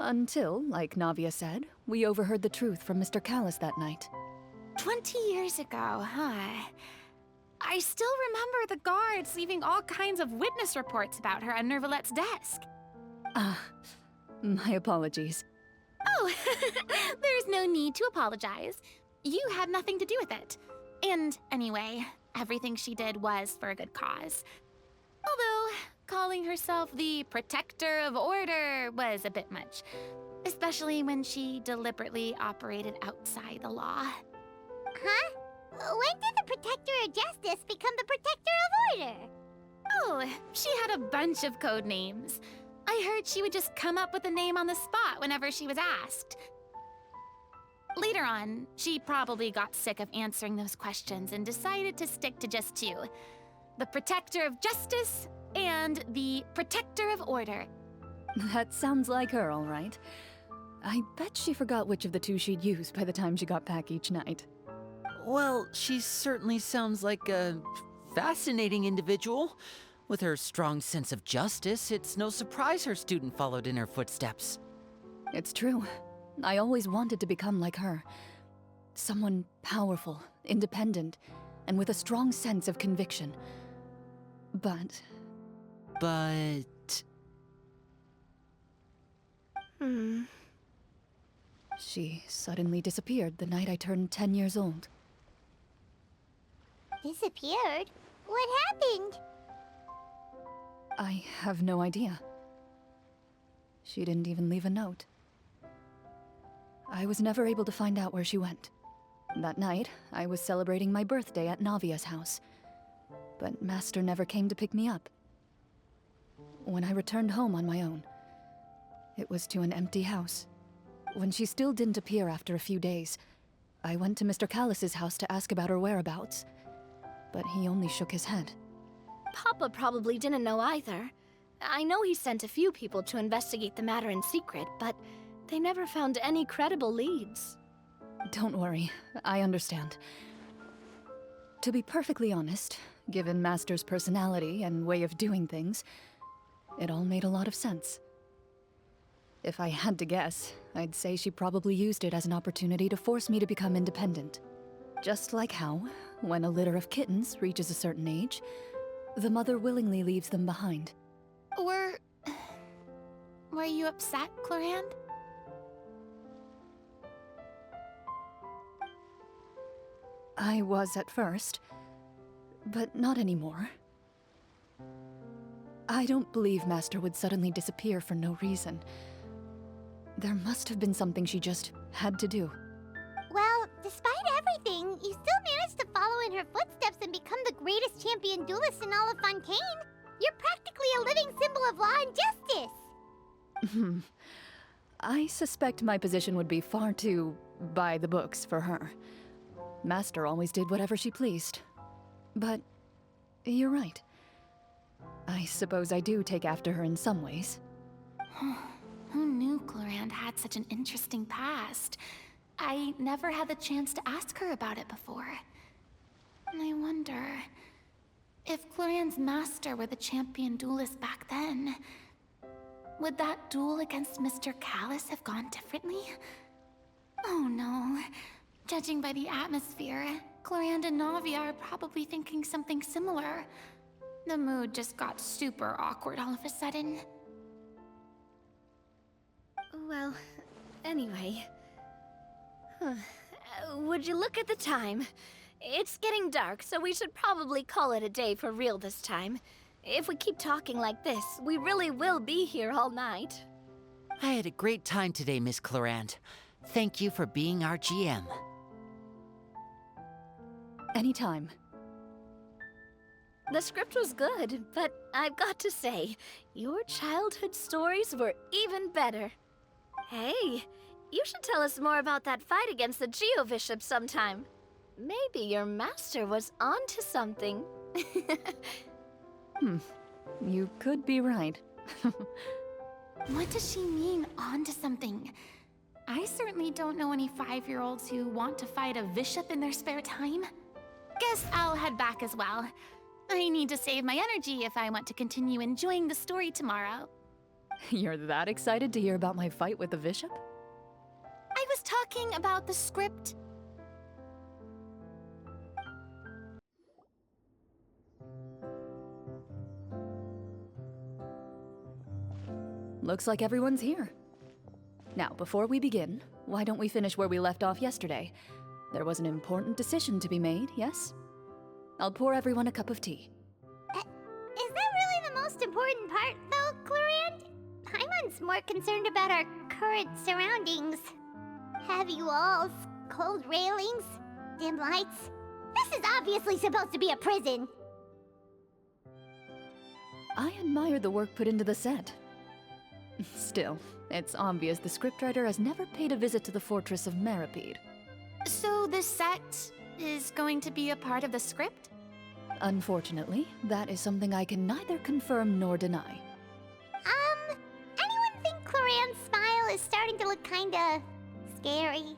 Until, like Navia said, we overheard the truth from Mr. Callis that night. 20 years ago, huh? I still remember the guards leaving all kinds of witness reports about her on Nervalette's desk. My apologies. Oh, there's no need to apologize. You had nothing to do with it. And anyway, everything she did was for a good cause. Although, calling herself the Protector of Order was a bit much. Especially when she deliberately operated outside the law. Huh? When did the Protector of Justice become the Protector of Order? Oh, she had a bunch of code names. I heard she would just come up with a name on the spot whenever she was asked. Later on, she probably got sick of answering those questions and decided to stick to just 2. The Protector of Justice and the Protector of Order. That sounds like her, all right. I bet she forgot which of the 2 she'd use by the time she got back each night. Well, she certainly sounds like a fascinating individual. With her strong sense of justice, it's no surprise her student followed in her footsteps. It's true. I always wanted to become like her. Someone powerful, independent, and with a strong sense of conviction. But... She suddenly disappeared the night I turned 10 years old. Disappeared? What happened? I have no idea. She didn't even leave a note. I was never able to find out where she went. That night, I was celebrating my birthday at Navia's house, but Master never came to pick me up. When I returned home on my own, it was to an empty house. When she still didn't appear after a few days, I went to Mr. Callis's house to ask about her whereabouts, but he only shook his head. Papa probably didn't know either. I know he sent a few people to investigate the matter in secret, but they never found any credible leads. Don't worry, I understand. To be perfectly honest, given Master's personality and way of doing things, it all made a lot of sense. If I had to guess, I'd say she probably used it as an opportunity to force me to become independent. Just like how, when a litter of kittens reaches a certain age, the mother willingly leaves them behind. Were you upset, Clorinde? I was at first, but not anymore. I don't believe Master would suddenly disappear for no reason. There must have been something she just had to do. Well, despite everything, you still managed to follow in her footsteps and become the greatest champion duelist in all of Fontaine. You're practically a living symbol of law and justice. I suspect my position would be far too by the books for her. Master always did whatever she pleased. But you're right. I suppose I do take after her in some ways. Who knew Clorinde had such an interesting past? I never had the chance to ask her about it before. And I wonder... if Clorinde's master were the champion duelist back then, would that duel against Mr. Callus have gone differently? Oh no. Judging by the atmosphere, Clorinde and Navia are probably thinking something similar. The mood just got super awkward all of a sudden. Well, anyway... would you look at the time? It's getting dark, so we should probably call it a day for real this time. If we keep talking like this, we really will be here all night. I had a great time today, Miss Clorinde. Thank you for being our GM. Anytime. The script was good, but I've got to say, your childhood stories were even better. Hey, you should tell us more about that fight against the Geo-Bishop sometime. Maybe your master was onto something. You could be right. What does she mean, onto something? I certainly don't know any 5-year-olds who want to fight a bishop in their spare time. Guess I'll head back as well. I need to save my energy if I want to continue enjoying the story tomorrow. You're that excited to hear about my fight with the bishop? I was talking about the script. Looks like everyone's here. Now, before we begin, why don't we finish where we left off yesterday? There was an important decision to be made, yes? I'll pour everyone a cup of tea. Is that really the most important part, though, Clorinde? Paimon's more concerned about our current surroundings. Heavy walls, cold railings, dim lights. This is obviously supposed to be a prison. I admire the work put into the set. Still, it's obvious the scriptwriter has never paid a visit to the fortress of Meripede. So the set is going to be a part of the script? Unfortunately, that is something I can neither confirm nor deny. Anyone think Clorinde's smile is starting to look kinda scary?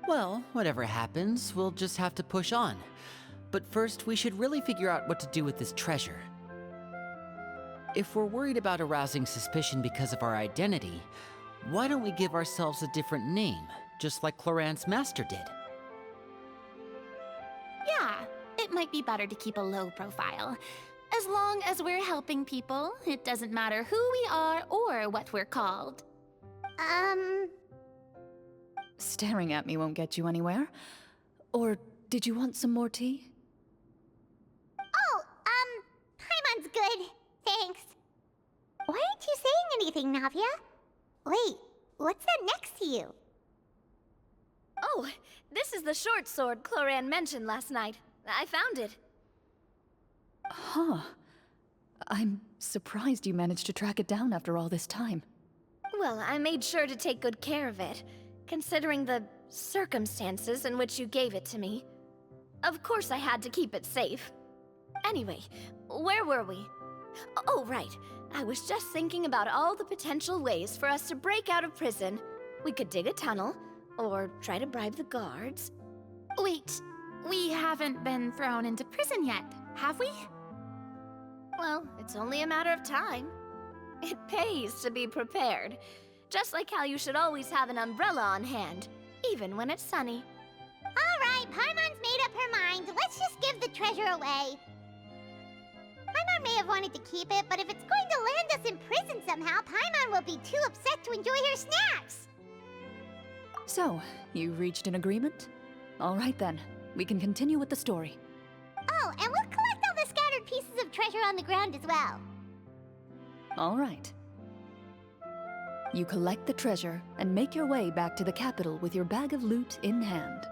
Well, whatever happens, we'll just have to push on. But first, we should really figure out what to do with this treasure. If we're worried about arousing suspicion because of our identity, why don't we give ourselves a different name, just like Clorinde's master did? Yeah, it might be better to keep a low profile. As long as we're helping people, it doesn't matter who we are or what we're called. Staring at me won't get you anywhere. Or did you want some more tea? Oh, Paimon's good. Thanks. Why aren't you saying anything, Navia? Wait, what's that next to you? Oh, this is the short sword Clorinde mentioned last night. I found it. Huh. I'm surprised you managed to track it down after all this time. Well, I made sure to take good care of it, considering the circumstances in which you gave it to me. Of course I had to keep it safe. Anyway, where were we? Oh, right. I was just thinking about all the potential ways for us to break out of prison. We could dig a tunnel, or try to bribe the guards. Wait, we haven't been thrown into prison yet, have we? Well, it's only a matter of time. It pays to be prepared. Just like how you should always have an umbrella on hand, even when it's sunny. All right, Paimon's made up her mind. Let's just give the treasure away. Paimon may have wanted to keep it, but if it's going to land us in prison somehow, Paimon will be too upset to enjoy her snacks. So, you've reached an agreement? All right then, we can continue with the story. Oh, and we'll collect all the scattered pieces of treasure on the ground as well. All right. You collect the treasure and make your way back to the capital with your bag of loot in hand.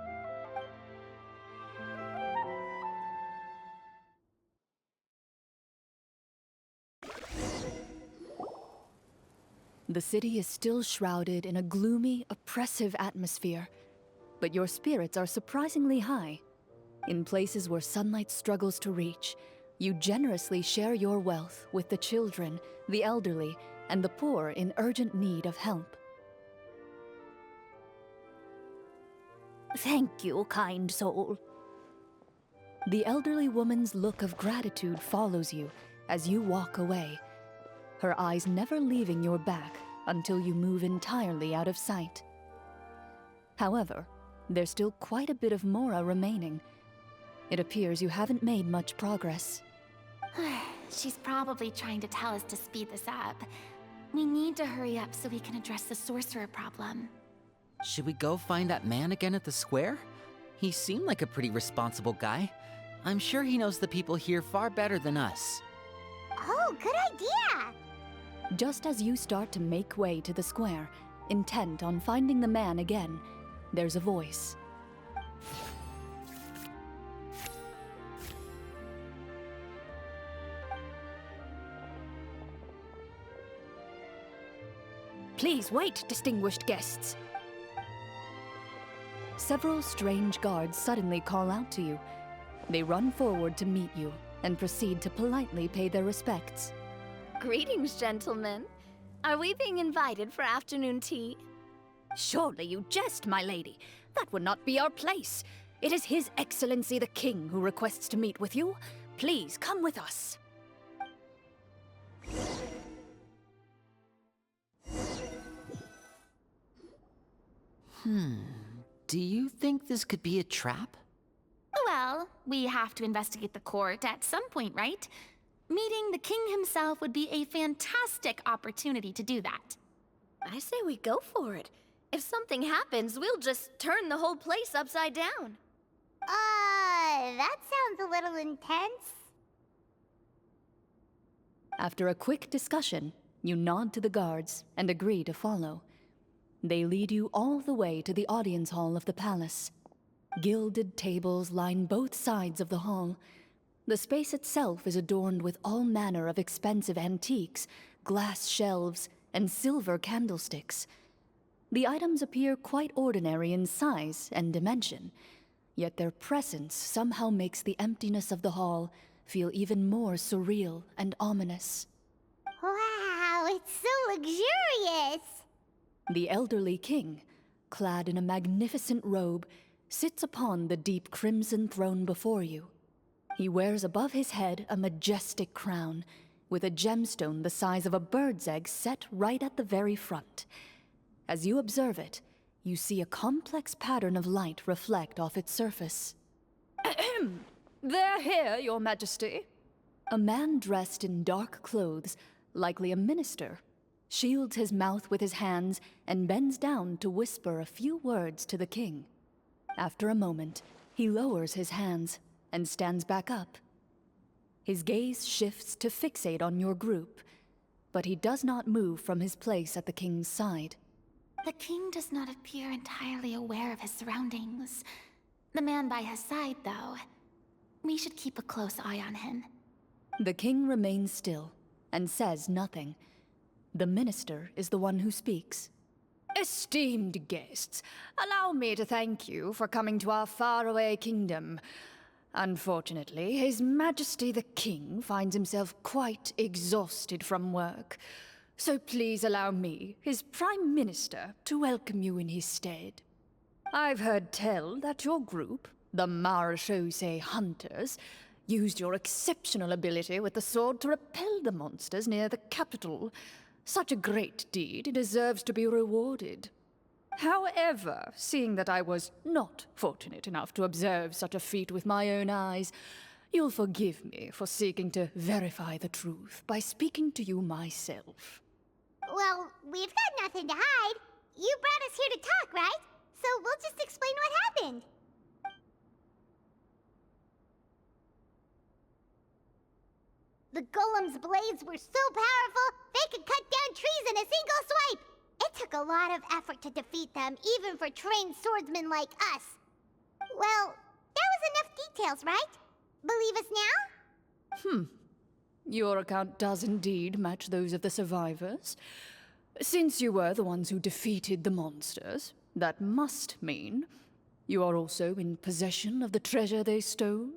The city is still shrouded in a gloomy, oppressive atmosphere, but your spirits are surprisingly high. In places where sunlight struggles to reach, you generously share your wealth with the children, the elderly, and the poor in urgent need of help. Thank you, kind soul. The elderly woman's look of gratitude follows you as you walk away, her eyes never leaving your back until you move entirely out of sight. However, there's still quite a bit of Mora remaining. It appears you haven't made much progress. She's probably trying to tell us to speed this up. We need to hurry up so we can address the sorcerer problem. Should we go find that man again at the square? He seemed like a pretty responsible guy. I'm sure he knows the people here far better than us. Oh, good idea! Just as you start to make way to the square, intent on finding the man again, there's a voice. Please wait, distinguished guests. Several strange guards suddenly call out to you. They run forward to meet you and proceed to politely pay their respects. Greetings, gentlemen. Are we being invited for afternoon tea? Surely you jest, my lady. That would not be our place. It is His Excellency the King who requests to meet with you. Please come with us. Do you think this could be a trap? Well, we have to investigate the court at some point, right? Meeting the king himself would be a fantastic opportunity to do that. I say we go for it. If something happens, we'll just turn the whole place upside down. That sounds a little intense. After a quick discussion, you nod to the guards and agree to follow. They lead you all the way to the audience hall of the palace. Gilded tables line both sides of the hall. The space itself is adorned with all manner of expensive antiques, glass shelves, and silver candlesticks. The items appear quite ordinary in size and dimension, yet their presence somehow makes the emptiness of the hall feel even more surreal and ominous. Wow, it's so luxurious! The elderly king, clad in a magnificent robe, sits upon the deep crimson throne before you. He wears above his head a majestic crown, with a gemstone the size of a bird's egg set right at the very front. As you observe it, you see a complex pattern of light reflect off its surface. Ahem! They're here, Your Majesty. A man dressed in dark clothes, likely a minister, shields his mouth with his hands and bends down to whisper a few words to the king. After a moment, he lowers his hands and stands back up. His gaze shifts to fixate on your group, but he does not move from his place at the king's side. The king does not appear entirely aware of his surroundings. The man by his side, though. We should keep a close eye on him. The king remains still and says nothing. The minister is the one who speaks. Esteemed guests, allow me to thank you for coming to our faraway kingdom. Unfortunately, His Majesty the King finds himself quite exhausted from work. So please allow me, his Prime Minister, to welcome you in his stead. I've heard tell that your group, the Marechaussee Hunters, used your exceptional ability with the sword to repel the monsters near the capital. Such a great deed deserves to be rewarded. However, seeing that I was not fortunate enough to observe such a feat with my own eyes, you'll forgive me for seeking to verify the truth by speaking to you myself. Well, we've got nothing to hide. You brought us here to talk, right? So we'll just explain what happened. The golem's blades were so powerful, they could cut down trees in a single swipe. It took a lot of effort to defeat them, even for trained swordsmen like us. Well, that was enough details, right? Believe us now? Your account does indeed match those of the survivors. Since you were the ones who defeated the monsters, that must mean you are also in possession of the treasure they stole?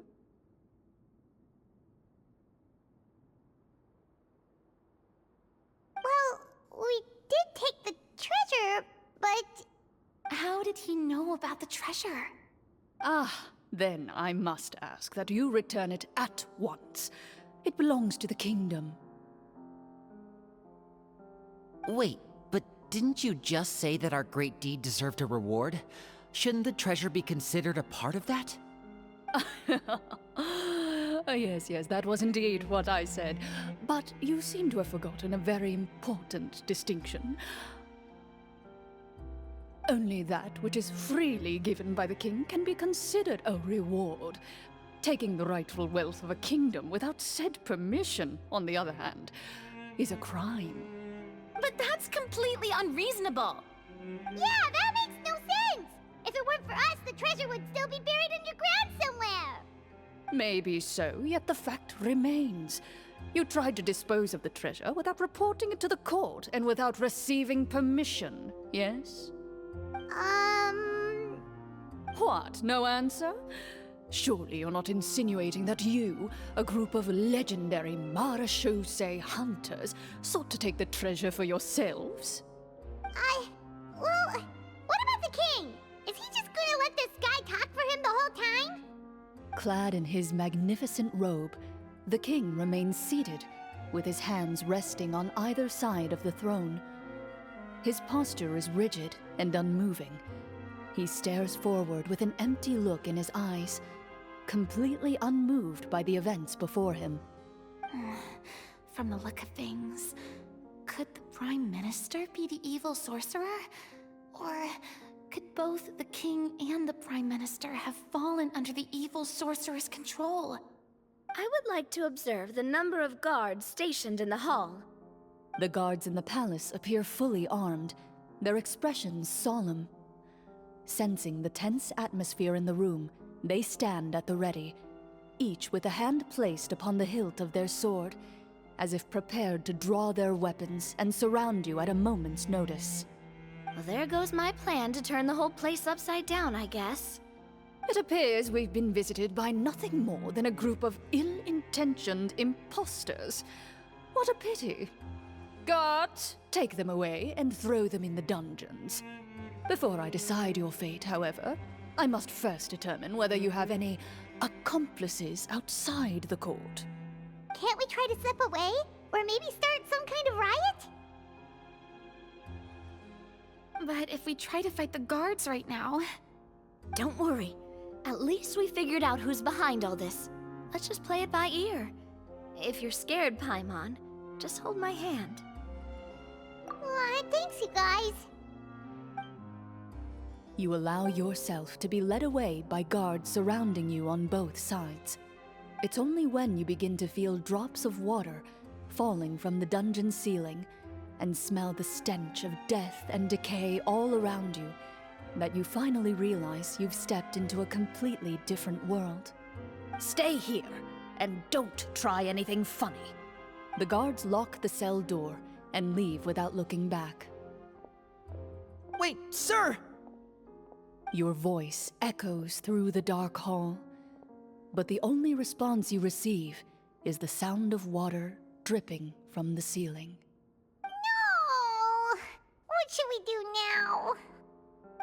Well, we did take the treasure, but... How did he know about the treasure? Then I must ask that you return it at once. It belongs to the kingdom. Wait, but didn't you just say that our great deed deserved a reward? Shouldn't the treasure be considered a part of that? Yes, that was indeed what I said. But you seem to have forgotten a very important distinction. Only that which is freely given by the king can be considered a reward. Taking the rightful wealth of a kingdom without said permission, on the other hand, is a crime. But that's completely unreasonable. Yeah, that makes no sense! If it weren't for us, the treasure would still be buried underground somewhere! Maybe so, yet the fact remains. You tried to dispose of the treasure without reporting it to the court and without receiving permission, yes? What, no answer? Surely you're not insinuating that you, a group of legendary Marechaussee hunters, sought to take the treasure for yourselves? Well, what about the king? Is he just gonna let this guy talk for him the whole time? Clad in his magnificent robe, the king remains seated, with his hands resting on either side of the throne. His posture is rigid and unmoving. He stares forward with an empty look in his eyes, completely unmoved by the events before him. From the look of things, could the Prime Minister be the evil sorcerer? Or could both the King and the Prime Minister have fallen under the evil sorcerer's control? I would like to observe the number of guards stationed in the hall. The guards in the palace appear fully armed, their expressions solemn. Sensing the tense atmosphere in the room, they stand at the ready, each with a hand placed upon the hilt of their sword, as if prepared to draw their weapons and surround you at a moment's notice. Well, there goes my plan to turn the whole place upside down, I guess. It appears we've been visited by nothing more than a group of ill-intentioned imposters. What a pity. Guards, take them away and throw them in the dungeons. Before I decide your fate, however, I must first determine whether you have any accomplices outside the court. Can't we try to slip away? Or maybe start some kind of riot? But if we try to fight the guards right now... Don't worry. At least we figured out who's behind all this. Let's just play it by ear. If you're scared, Paimon, just hold my hand. Aw, thanks, you guys. You allow yourself to be led away by guards surrounding you on both sides. It's only when you begin to feel drops of water falling from the dungeon ceiling and smell the stench of death and decay all around you that you finally realize you've stepped into a completely different world. Stay here, and don't try anything funny. The guards lock the cell door and leave without looking back. Wait, sir! Your voice echoes through the dark hall, but the only response you receive is the sound of water dripping from the ceiling. What should we do now?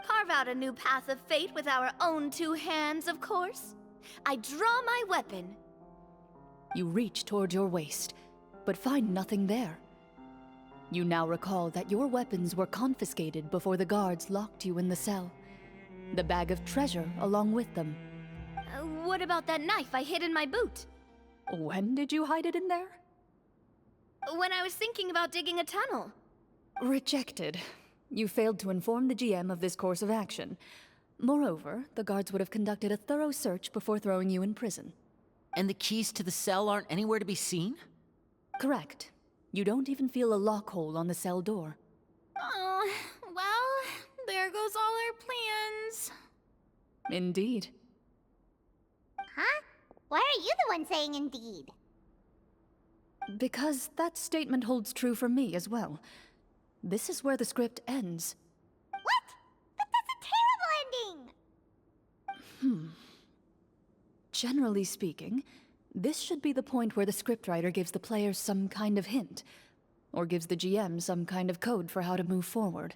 Carve out a new path of fate with our own two hands, of course. I draw my weapon. You reach toward your waist, but find nothing there. You now recall that your weapons were confiscated before the guards locked you in the cell. The bag of treasure along with them. What about that knife I hid in my boot? When did you hide it in there? When I was thinking about digging a tunnel. Rejected. You failed to inform the GM of this course of action. Moreover, the guards would have conducted a thorough search before throwing you in prison. And the keys to the cell aren't anywhere to be seen? Correct. You don't even feel a lock hole on the cell door. Oh, well, there goes all our plans. Indeed. Huh? Why are you the one saying indeed? Because that statement holds true for me as well. This is where the script ends. What? But that's a terrible ending! Generally speaking, this should be the point where the scriptwriter gives the players some kind of hint, or gives the GM some kind of code for how to move forward.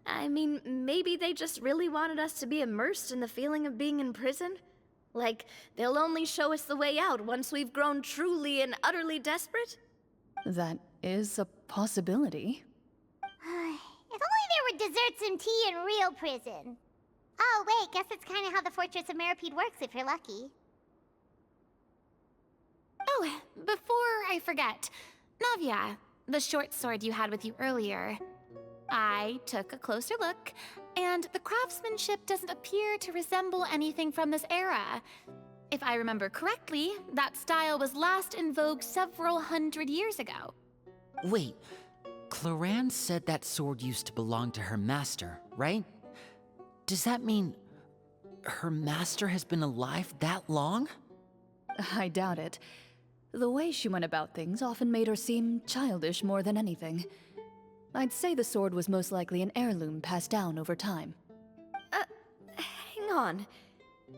I mean, maybe they just really wanted us to be immersed in the feeling of being in prison? Like, they'll only show us the way out once we've grown truly and utterly desperate? That is a possibility. If only there were desserts and tea in real prison. Oh, wait, guess it's kind of how the Fortress of Meripede works if you're lucky. Oh, before I forget, Navia, the short sword you had with you earlier. I took a closer look, and the craftsmanship doesn't appear to resemble anything from this era. If I remember correctly, that style was last in vogue several hundred years ago. Wait, Clorinde said that sword used to belong to her master, right? Does that mean her master has been alive that long? I doubt it. The way she went about things often made her seem childish more than anything. I'd say the sword was most likely an heirloom passed down over time. Hang on.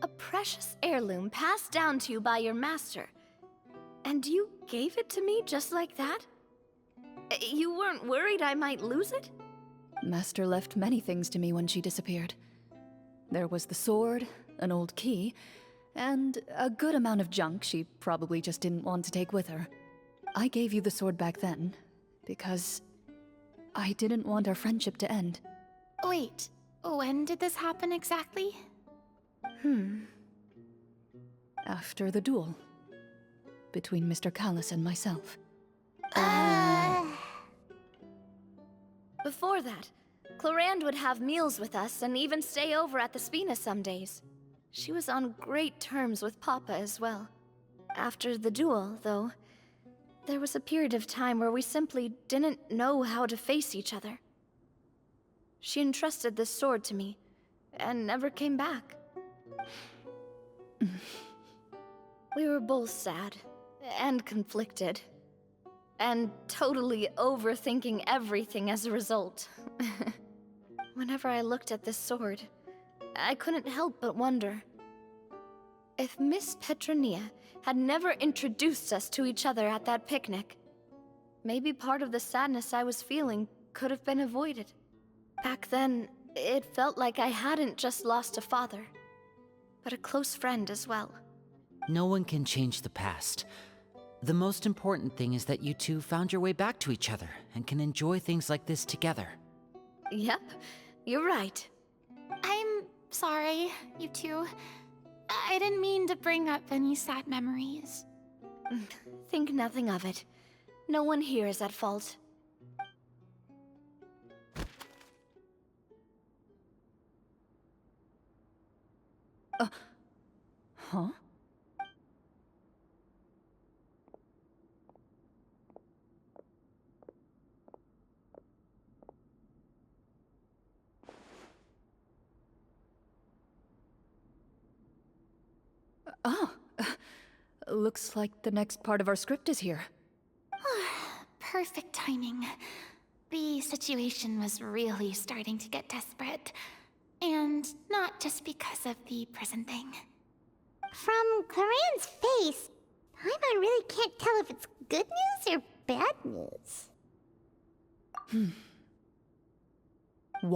A precious heirloom passed down to you by your master. And you gave it to me just like that? You weren't worried I might lose it? Master left many things to me when she disappeared. There was the sword, an old key, and a good amount of junk she probably just didn't want to take with her. I gave you the sword back then, because I didn't want our friendship to end. Wait, when did this happen exactly? After the duel. Between Mr. Callis and myself. Before that, Clorinde would have meals with us and even stay over at the Spina some days. She was on great terms with Papa as well. After the duel, though, there was a period of time where we simply didn't know how to face each other. She entrusted this sword to me, and never came back. We were both sad, and conflicted, and totally overthinking everything as a result. Whenever I looked at this sword, I couldn't help but wonder. If Miss Petronia had never introduced us to each other at that picnic, maybe part of the sadness I was feeling could have been avoided. Back then, it felt like I hadn't just lost a father, but a close friend as well. No one can change the past. The most important thing is that you two found your way back to each other and can enjoy things like this together. Yep, you're right. I'm sorry, you two. I didn't mean to bring up any sad memories. Think nothing of it. No one here is at fault. Huh? Oh, looks like the next part of our script is here. Perfect timing. The situation was really starting to get desperate. And not just because of the prison thing. From Clorinde's face, Paimon really can't tell if it's good news or bad news.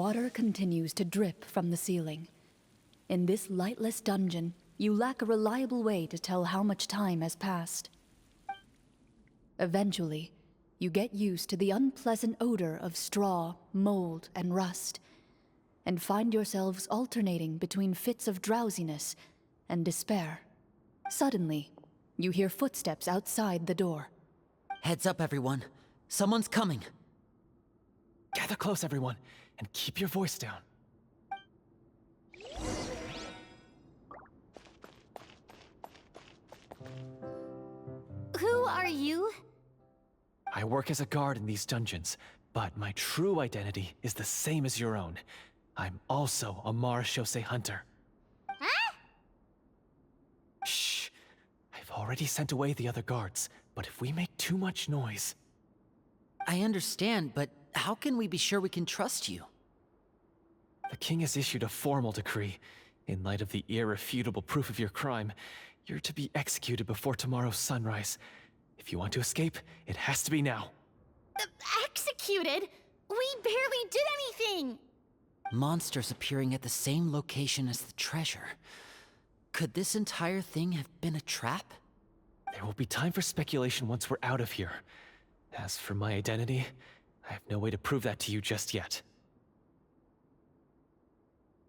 Water continues to drip from the ceiling. In this lightless dungeon, you lack a reliable way to tell how much time has passed. Eventually, you get used to the unpleasant odor of straw, mold, and rust, and find yourselves alternating between fits of drowsiness and despair. Suddenly, you hear footsteps outside the door. Heads up, everyone. Someone's coming. Gather close, everyone, and keep your voice down. Who are you? I work as a guard in these dungeons, but my true identity is the same as your own. I'm also a Marashose hunter. Huh? Shh! I've already sent away the other guards, but if we make too much noise... I understand, but how can we be sure we can trust you? The king has issued a formal decree. In light of the irrefutable proof of your crime, you're to be executed before tomorrow's sunrise. If you want to escape, it has to be now. Executed? We barely did anything! Monsters appearing at the same location as the treasure. Could this entire thing have been a trap? There will be time for speculation once we're out of here. As for my identity, I have no way to prove that to you just yet.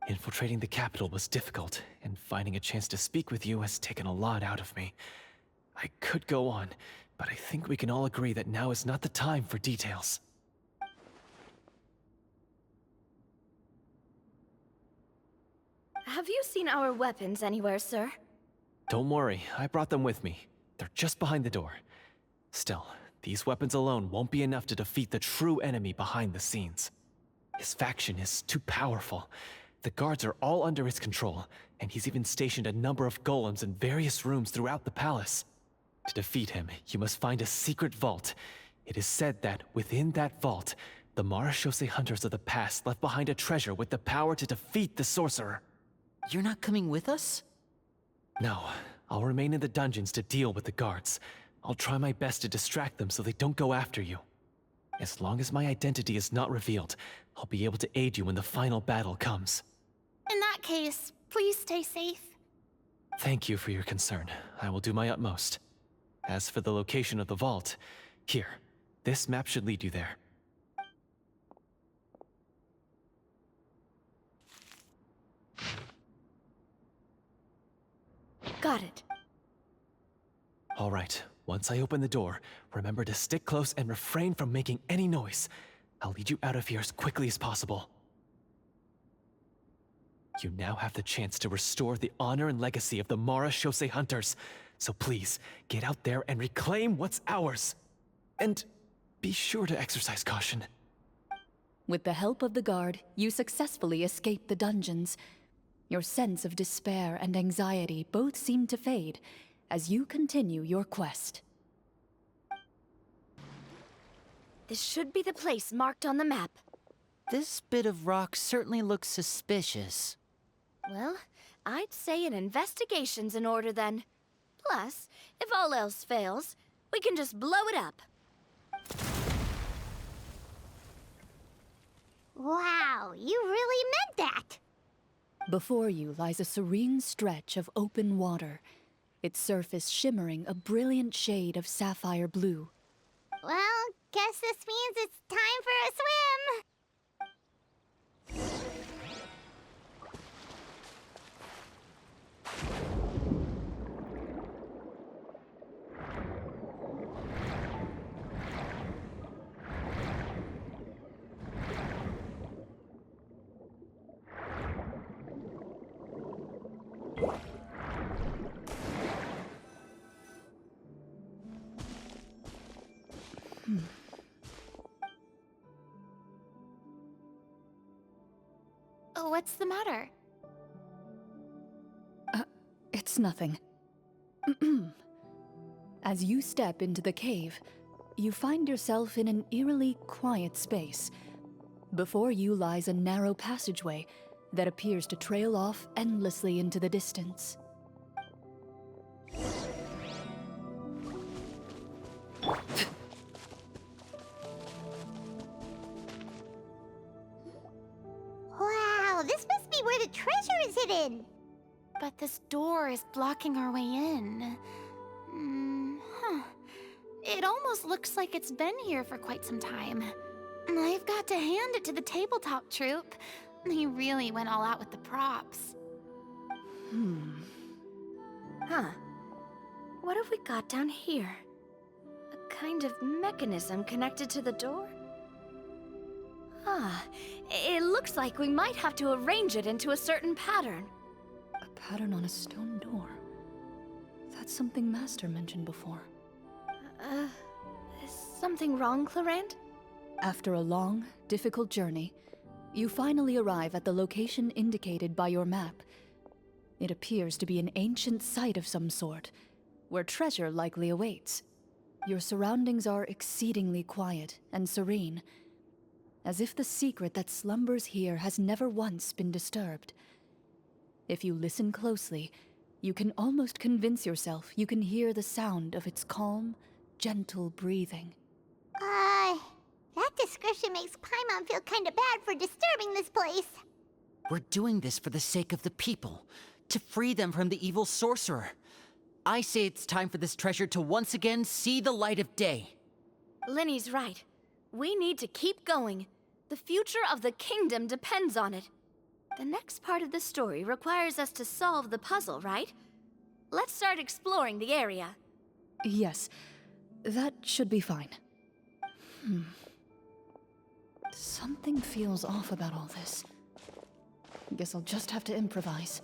Infiltrating the capital was difficult, and finding a chance to speak with you has taken a lot out of me. I could go on, but I think we can all agree that now is not the time for details. Have you seen our weapons anywhere, sir? Don't worry, I brought them with me. They're just behind the door. Still, these weapons alone won't be enough to defeat the true enemy behind the scenes. His faction is too powerful. The guards are all under his control, and he's even stationed a number of golems in various rooms throughout the palace. To defeat him, you must find a secret vault. It is said that within that vault, the Marashose hunters of the past left behind a treasure with the power to defeat the sorcerer. You're not coming with us? No, I'll remain in the dungeons to deal with the guards. I'll try my best to distract them so they don't go after you. As long as my identity is not revealed, I'll be able to aid you when the final battle comes. In that case, please stay safe. Thank you for your concern. I will do my utmost. As for the location of the vault, here, this map should lead you there. Got it. All right, once I open the door, remember to stick close and refrain from making any noise. I'll lead you out of here as quickly as possible. You now have the chance to restore the honor and legacy of the Marashose hunters. So please, get out there and reclaim what's ours. And be sure to exercise caution. With the help of the guard, you successfully escape the dungeons. Your sense of despair and anxiety both seem to fade as you continue your quest. This should be the place marked on the map. This bit of rock certainly looks suspicious. Well, I'd say an investigation's in order then. Plus, if all else fails, we can just blow it up. Wow, you really meant that! Before you lies a serene stretch of open water, its surface shimmering a brilliant shade of sapphire blue. Well, guess this means it's time for a swim! What's the matter? It's nothing. As you step into the cave, you find yourself in an eerily quiet space. Before you lies a narrow passageway that appears to trail off endlessly into the distance. in. But this door is blocking our way in. It almost looks like it's been here for quite some time. I've got to hand it to the tabletop troupe. They really went all out with the props. Huh. What have we got down here? A kind of mechanism connected to the door? Ah, it looks like we might have to arrange it into a certain pattern. A pattern on a stone door. That's something Master mentioned before. Is something wrong, Clorinde? After a long, difficult journey, you finally arrive at the location indicated by your map. It appears to be an ancient site of some sort, where treasure likely awaits. Your surroundings are exceedingly quiet and serene, as if the secret that slumbers here has never once been disturbed. If you listen closely, you can almost convince yourself you can hear the sound of its calm, gentle breathing. That description makes Paimon feel kinda bad for disturbing this place. We're doing this for the sake of the people, to free them from the evil sorcerer. I say it's time for this treasure to once again see the light of day. Linny's right. We need to keep going. The future of the kingdom depends on it. The next part of the story requires us to solve the puzzle, right? Let's start exploring the area. Yes, that should be fine. Something feels off about all this. Guess I'll just have to improvise.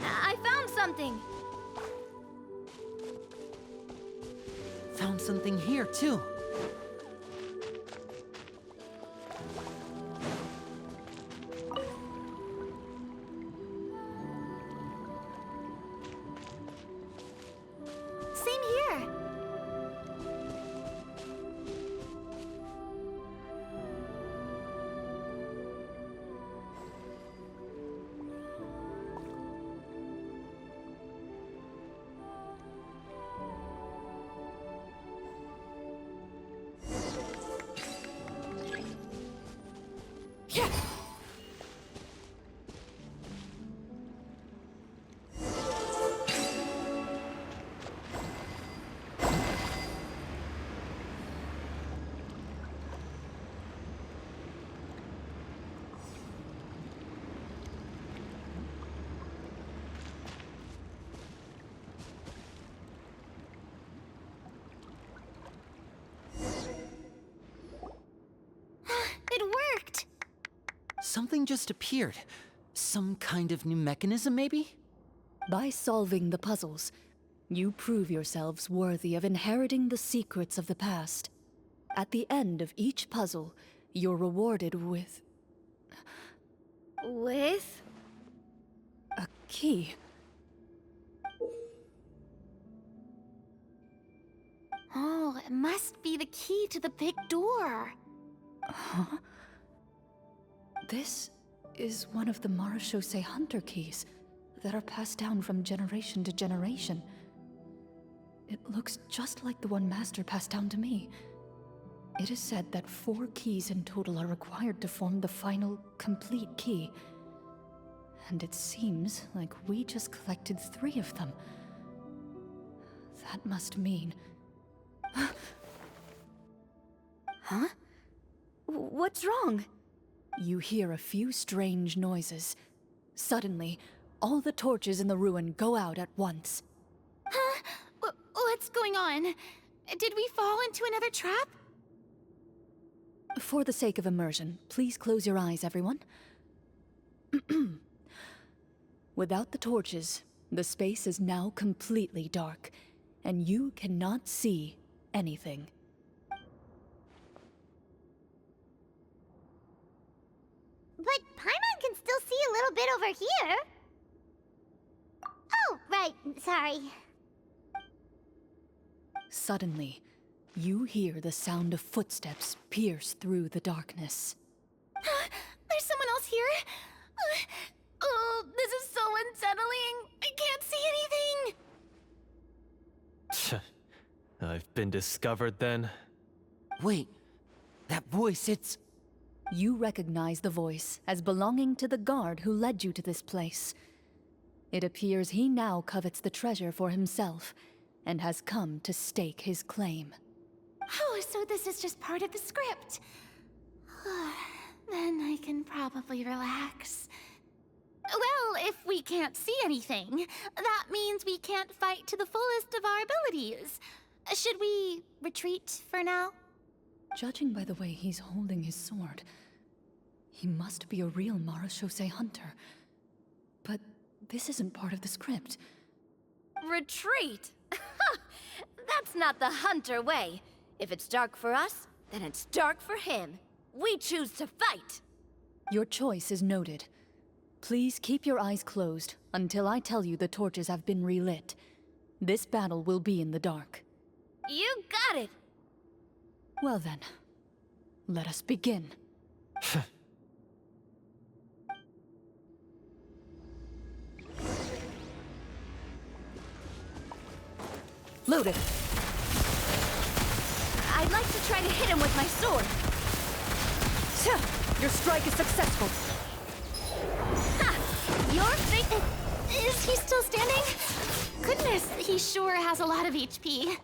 I found something! Found something here, too. Same here. It worked! Something just appeared. Some kind of new mechanism, maybe? By solving the puzzles, you prove yourselves worthy of inheriting the secrets of the past. At the end of each puzzle, you're rewarded with With? a key. Oh, it must be the key to the big door. Huh? This is one of the Marachose Hunter keys that are passed down from generation to generation. It looks just like the one Master passed down to me. It is said that 4 keys in total are required to form the final, complete key. And it seems like we just collected 3 of them. That must mean... Huh? What's wrong? You hear a few strange noises. Suddenly, all the torches in the ruin go out at once. Huh? What's going on? Did we fall into another trap? For the sake of immersion, please close your eyes, everyone. Without the torches, the space is now completely dark, and you cannot see anything. But a little bit over here. Oh, right, sorry. Suddenly, you hear the sound of footsteps pierce through the darkness. There's someone else here? Oh, this is so unsettling. I can't see anything. I've been discovered then. Wait, that voice, it's... You recognize the voice as belonging to the guard who led you to this place. It appears he now covets the treasure for himself, and has come to stake his claim. Oh, so this is just part of the script. Then I can probably relax. Well, if we can't see anything, that means we can't fight to the fullest of our abilities. Should we retreat for now? Judging by the way he's holding his sword, he must be a real Marachose hunter. But this isn't part of the script. Retreat? That's not the hunter way. If it's dark for us, then it's dark for him. We choose to fight. Your choice is noted. Please keep your eyes closed until I tell you the torches have been relit. This battle will be in the dark. You got it. Well then, let us begin. Loaded. I'd like to try to hit him with my sword. Your strike is successful. Ha! Your fate... Is he still standing? Goodness, he sure has a lot of HP.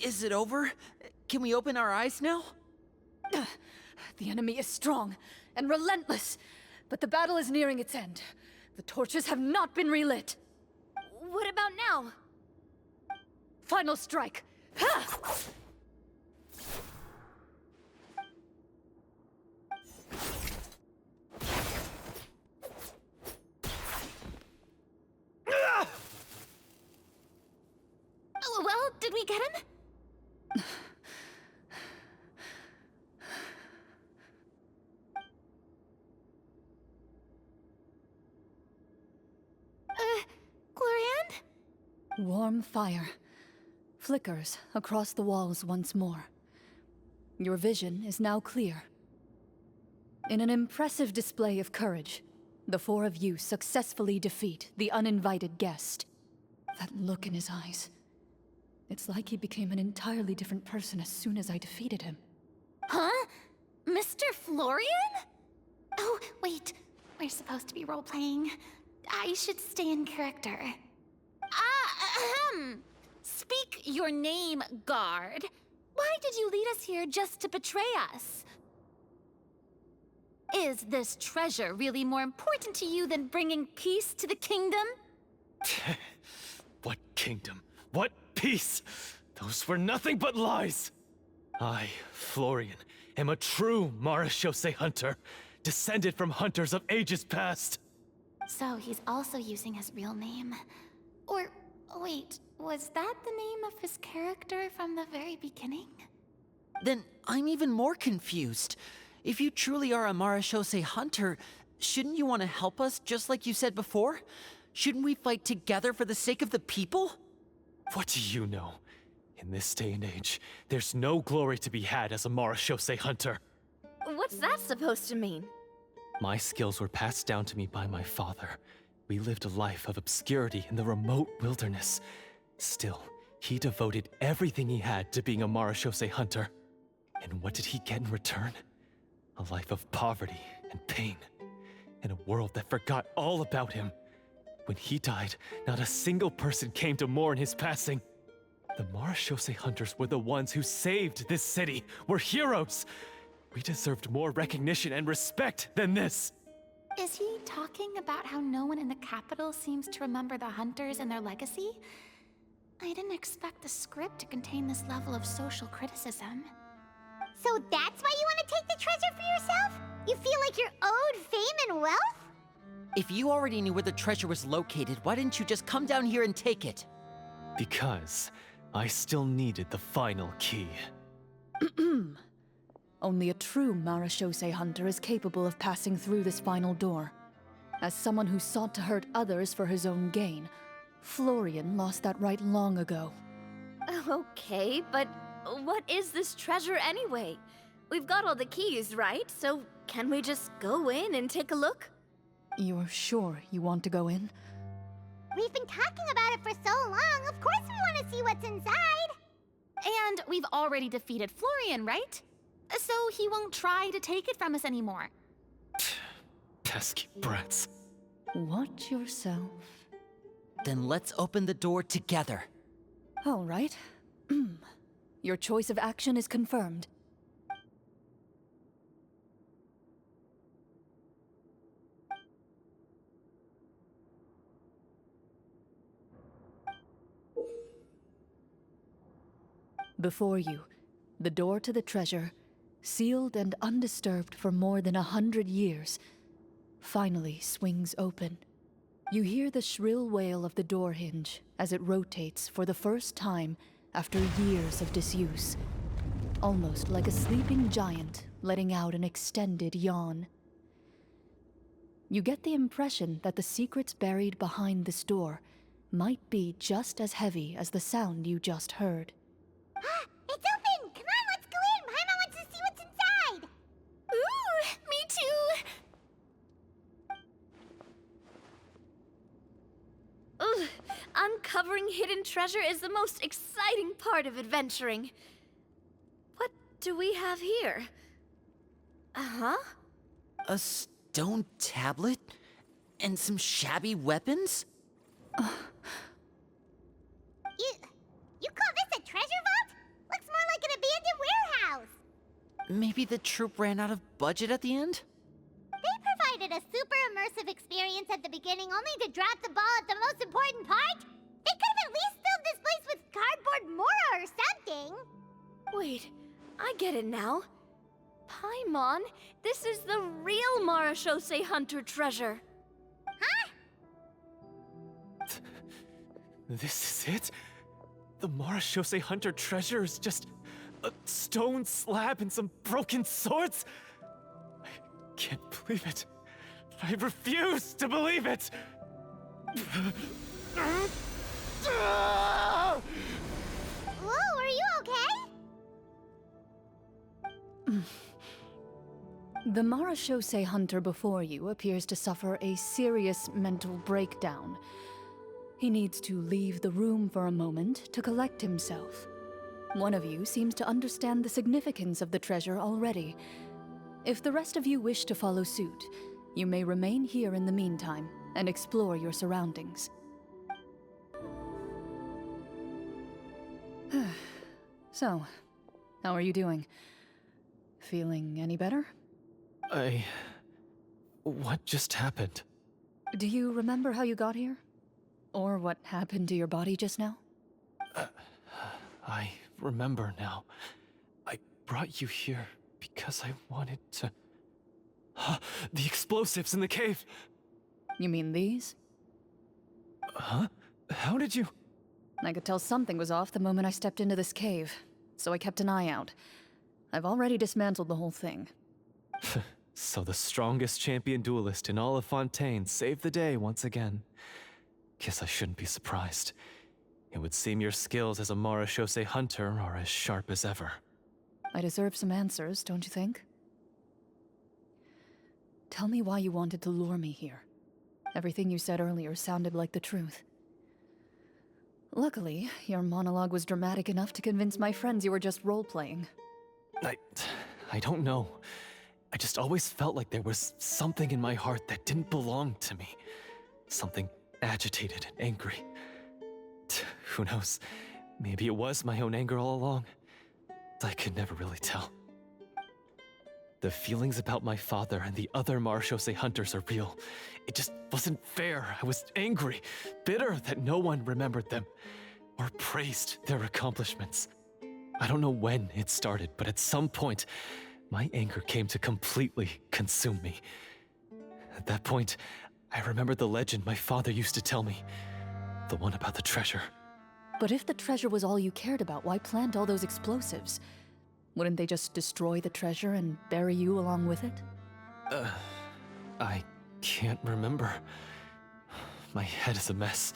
Is it over? Can we open our eyes now? The enemy is strong and relentless, but the battle is nearing its end. The torches have not been relit. What about now? Final strike. Ha! Well, did we get him? Clorinde? Warm fire flickers across the walls once more. Your vision is now clear. In an impressive display of courage, the four of you successfully defeat the uninvited guest. That look in his eyes. It's like he became an entirely different person as soon as I defeated him. Huh? Mr. Florian? Oh, wait. We're supposed to be role-playing. I should stay in character. Speak your name, guard. Why did you lead us here just to betray us? Is this treasure really more important to you than bringing peace to the kingdom? What kingdom? What peace? Those were nothing but lies! I, Florian, am a true Marachose hunter, descended from hunters of ages past. So he's also using his real name. Or, wait, was that the name of his character from the very beginning? Then I'm even more confused. If you truly are a Marachose hunter, shouldn't you want to help us just like you said before? Shouldn't we fight together for the sake of the people? What do you know? In this day and age, there's no glory to be had as a Marachose hunter. What's that supposed to mean? My skills were passed down to me by my father. We lived a life of obscurity in the remote wilderness. Still, he devoted everything he had to being a Marachose hunter. And what did he get in return? A life of poverty and pain. In a world that forgot all about him. When he died, not a single person came to mourn his passing. The Marachose hunters were the ones who saved this city, were heroes. We deserved more recognition and respect than this. Is he talking about how no one in the capital seems to remember the hunters and their legacy? I didn't expect the script to contain this level of social criticism. So that's why you want to take the treasure for yourself? You feel like you're owed fame and wealth? If you already knew where the treasure was located, why didn't you just come down here and take it? Because I still needed the final key. Only a true Marashose hunter is capable of passing through this final door. As someone who sought to hurt others for his own gain, Florian lost that right long ago. Okay, but what is this treasure anyway? We've got all the keys, right? So can we just go in and take a look? You're sure you want to go in? We've been talking about it for so long. Of course we want to see what's inside. And we've already defeated Florian, right? So he won't try to take it from us anymore. Pesky brats. Watch yourself. Then let's open the door together. All right. Your choice of action is confirmed. Before you, the door to the treasure, sealed and undisturbed for more than 100 years, finally swings open. You hear the shrill wail of the door hinge as it rotates for the first time after years of disuse, almost like a sleeping giant letting out an extended yawn. You get the impression that the secrets buried behind this door might be just as heavy as the sound you just heard. It's open! Come on, let's go in! Paimon wants to see what's inside! Ooh, me too! Ugh, uncovering hidden treasure is the most exciting part of adventuring. What do we have here? Uh-huh. A stone tablet? And some shabby weapons? You call this a treasure vault? Looks more like an abandoned warehouse. Maybe the troop ran out of budget at the end? They provided a super immersive experience at the beginning only to drop the ball at the most important part. They could have at least filled this place with cardboard Mora or something. Wait, I get it now. Paimon, this is the real Marashose hunter treasure. Huh? This is it? The Marashose hunter treasure is just a stone slab and some broken swords? I can't believe it. I refuse to believe it! Whoa, are you okay? The Marashose hunter before you appears to suffer a serious mental breakdown. He needs to leave the room for a moment to collect himself. One of you seems to understand the significance of the treasure already. If the rest of you wish to follow suit, you may remain here in the meantime and explore your surroundings. So, how are you doing? Feeling any better? What just happened? Do you remember how you got here? Or what happened to your body just now? I remember now. I brought you here because I wanted to... The explosives in the cave! You mean these? Huh? How did you... I could tell something was off the moment I stepped into this cave, so I kept an eye out. I've already dismantled the whole thing. So the strongest champion duelist in all of Fontaine saved the day once again. Guess I shouldn't be surprised. It would seem your skills as a Marashose hunter are as sharp as ever. I deserve some answers, don't you think? Tell me why you wanted to lure me here. Everything you said earlier sounded like the truth. Luckily, your monologue was dramatic enough to convince my friends you were just role-playing. I don't know. I just always felt like there was something in my heart that didn't belong to me. Something agitated and angry. Who knows? Maybe it was my own anger all along. I could never really tell. The feelings about my father and the other Marashose hunters are real. It just wasn't fair. I was angry, bitter that no one remembered them or praised their accomplishments. I don't know when it started, but at some point, my anger came to completely consume me. At that point, I remembered the legend my father used to tell me. The one about the treasure. But if the treasure was all you cared about, why plant all those explosives? Wouldn't they just destroy the treasure and bury you along with it? I can't remember. My head is a mess.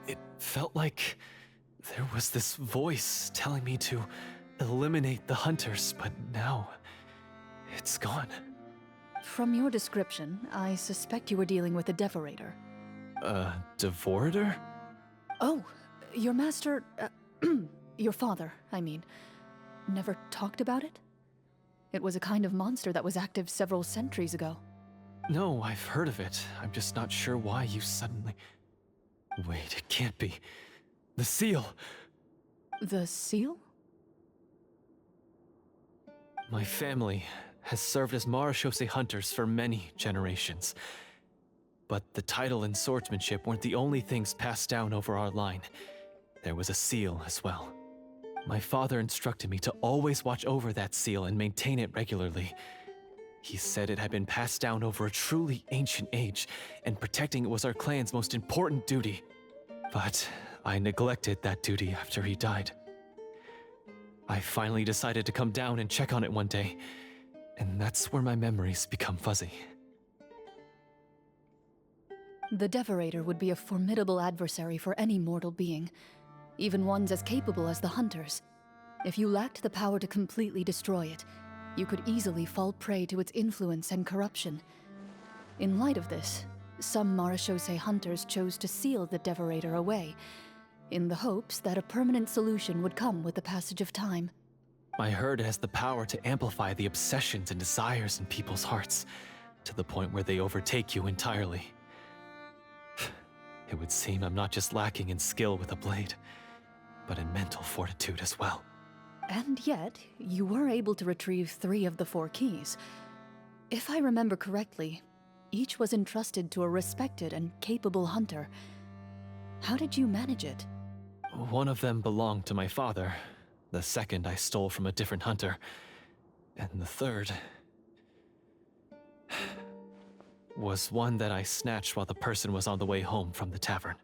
It felt like there was this voice telling me to eliminate the hunters, but now it's gone. From your description, I suspect you were dealing with a Devorator. Devorator? Oh, your master, your father, I mean, never talked about it? It was a kind of monster that was active several centuries ago. No, I've heard of it. I'm just not sure why you suddenly... Wait, it can't be. The seal! The seal? My family has served as Marashose hunters for many generations. But the title and swordsmanship weren't the only things passed down over our line. There was a seal as well. My father instructed me to always watch over that seal and maintain it regularly. He said it had been passed down over a truly ancient age, and protecting it was our clan's most important duty. But I neglected that duty after he died. I finally decided to come down and check on it one day, and that's where my memories become fuzzy. The Devorator would be a formidable adversary for any mortal being, even ones as capable as the Hunters. If you lacked the power to completely destroy it, you could easily fall prey to its influence and corruption. In light of this, some Marashose hunters chose to seal the Devorator away, in the hopes that a permanent solution would come with the passage of time. I heard it has the power to amplify the obsessions and desires in people's hearts, to the point where they overtake you entirely. It would seem I'm not just lacking in skill with a blade, but in mental fortitude as well. And yet, you were able to retrieve 3 of the 4 keys. If I remember correctly, each was entrusted to a respected and capable hunter. How did you manage it? One of them belonged to my father. The second I stole from a different hunter. And the third... was one that I snatched while the person was on the way home from the tavern.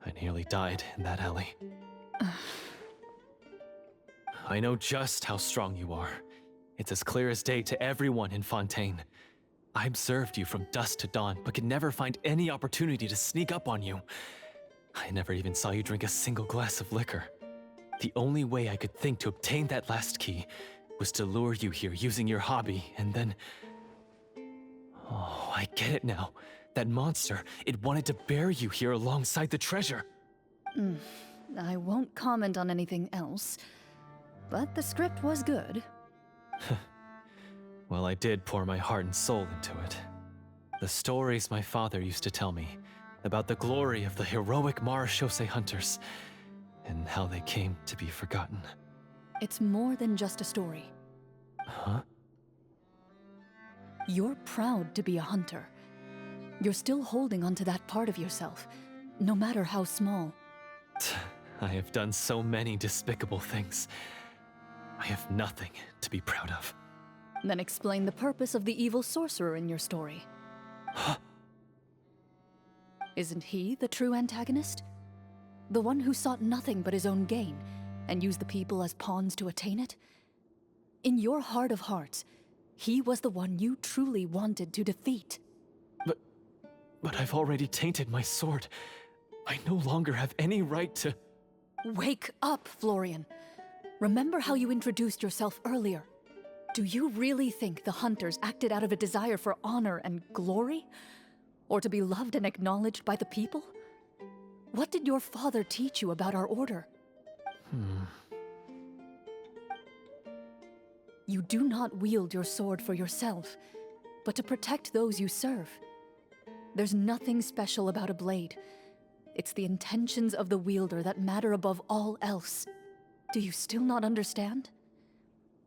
I nearly died in that alley. I know just how strong you are. It's as clear as day to everyone in Fontaine. I observed you from dusk to dawn, but could never find any opportunity to sneak up on you. I never even saw you drink a single glass of liquor. The only way I could think to obtain that last key was to lure you here using your hobby, and then... Oh, I get it now. That monster, it wanted to bury you here alongside the treasure. I won't comment on anything else, but the script was good. Well, I did pour my heart and soul into it. The stories my father used to tell me about the glory of the heroic Marashose hunters and how they came to be forgotten. It's more than just a story. Huh? You're proud to be a hunter. You're still holding onto that part of yourself, no matter how small. I have done so many despicable things. I have nothing to be proud of. Then explain the purpose of the evil sorcerer in your story. Huh? Isn't he the true antagonist? The one who sought nothing but his own gain, and used the people as pawns to attain it? In your heart of hearts, he was the one you truly wanted to defeat. But I've already tainted my sword. I no longer have any right to... Wake up, Florian. Remember how you introduced yourself earlier. Do you really think the hunters acted out of a desire for honor and glory? Or to be loved and acknowledged by the people? What did your father teach you about our order? You do not wield your sword for yourself, but to protect those you serve. There's nothing special about a blade. It's the intentions of the wielder that matter above all else. Do you still not understand?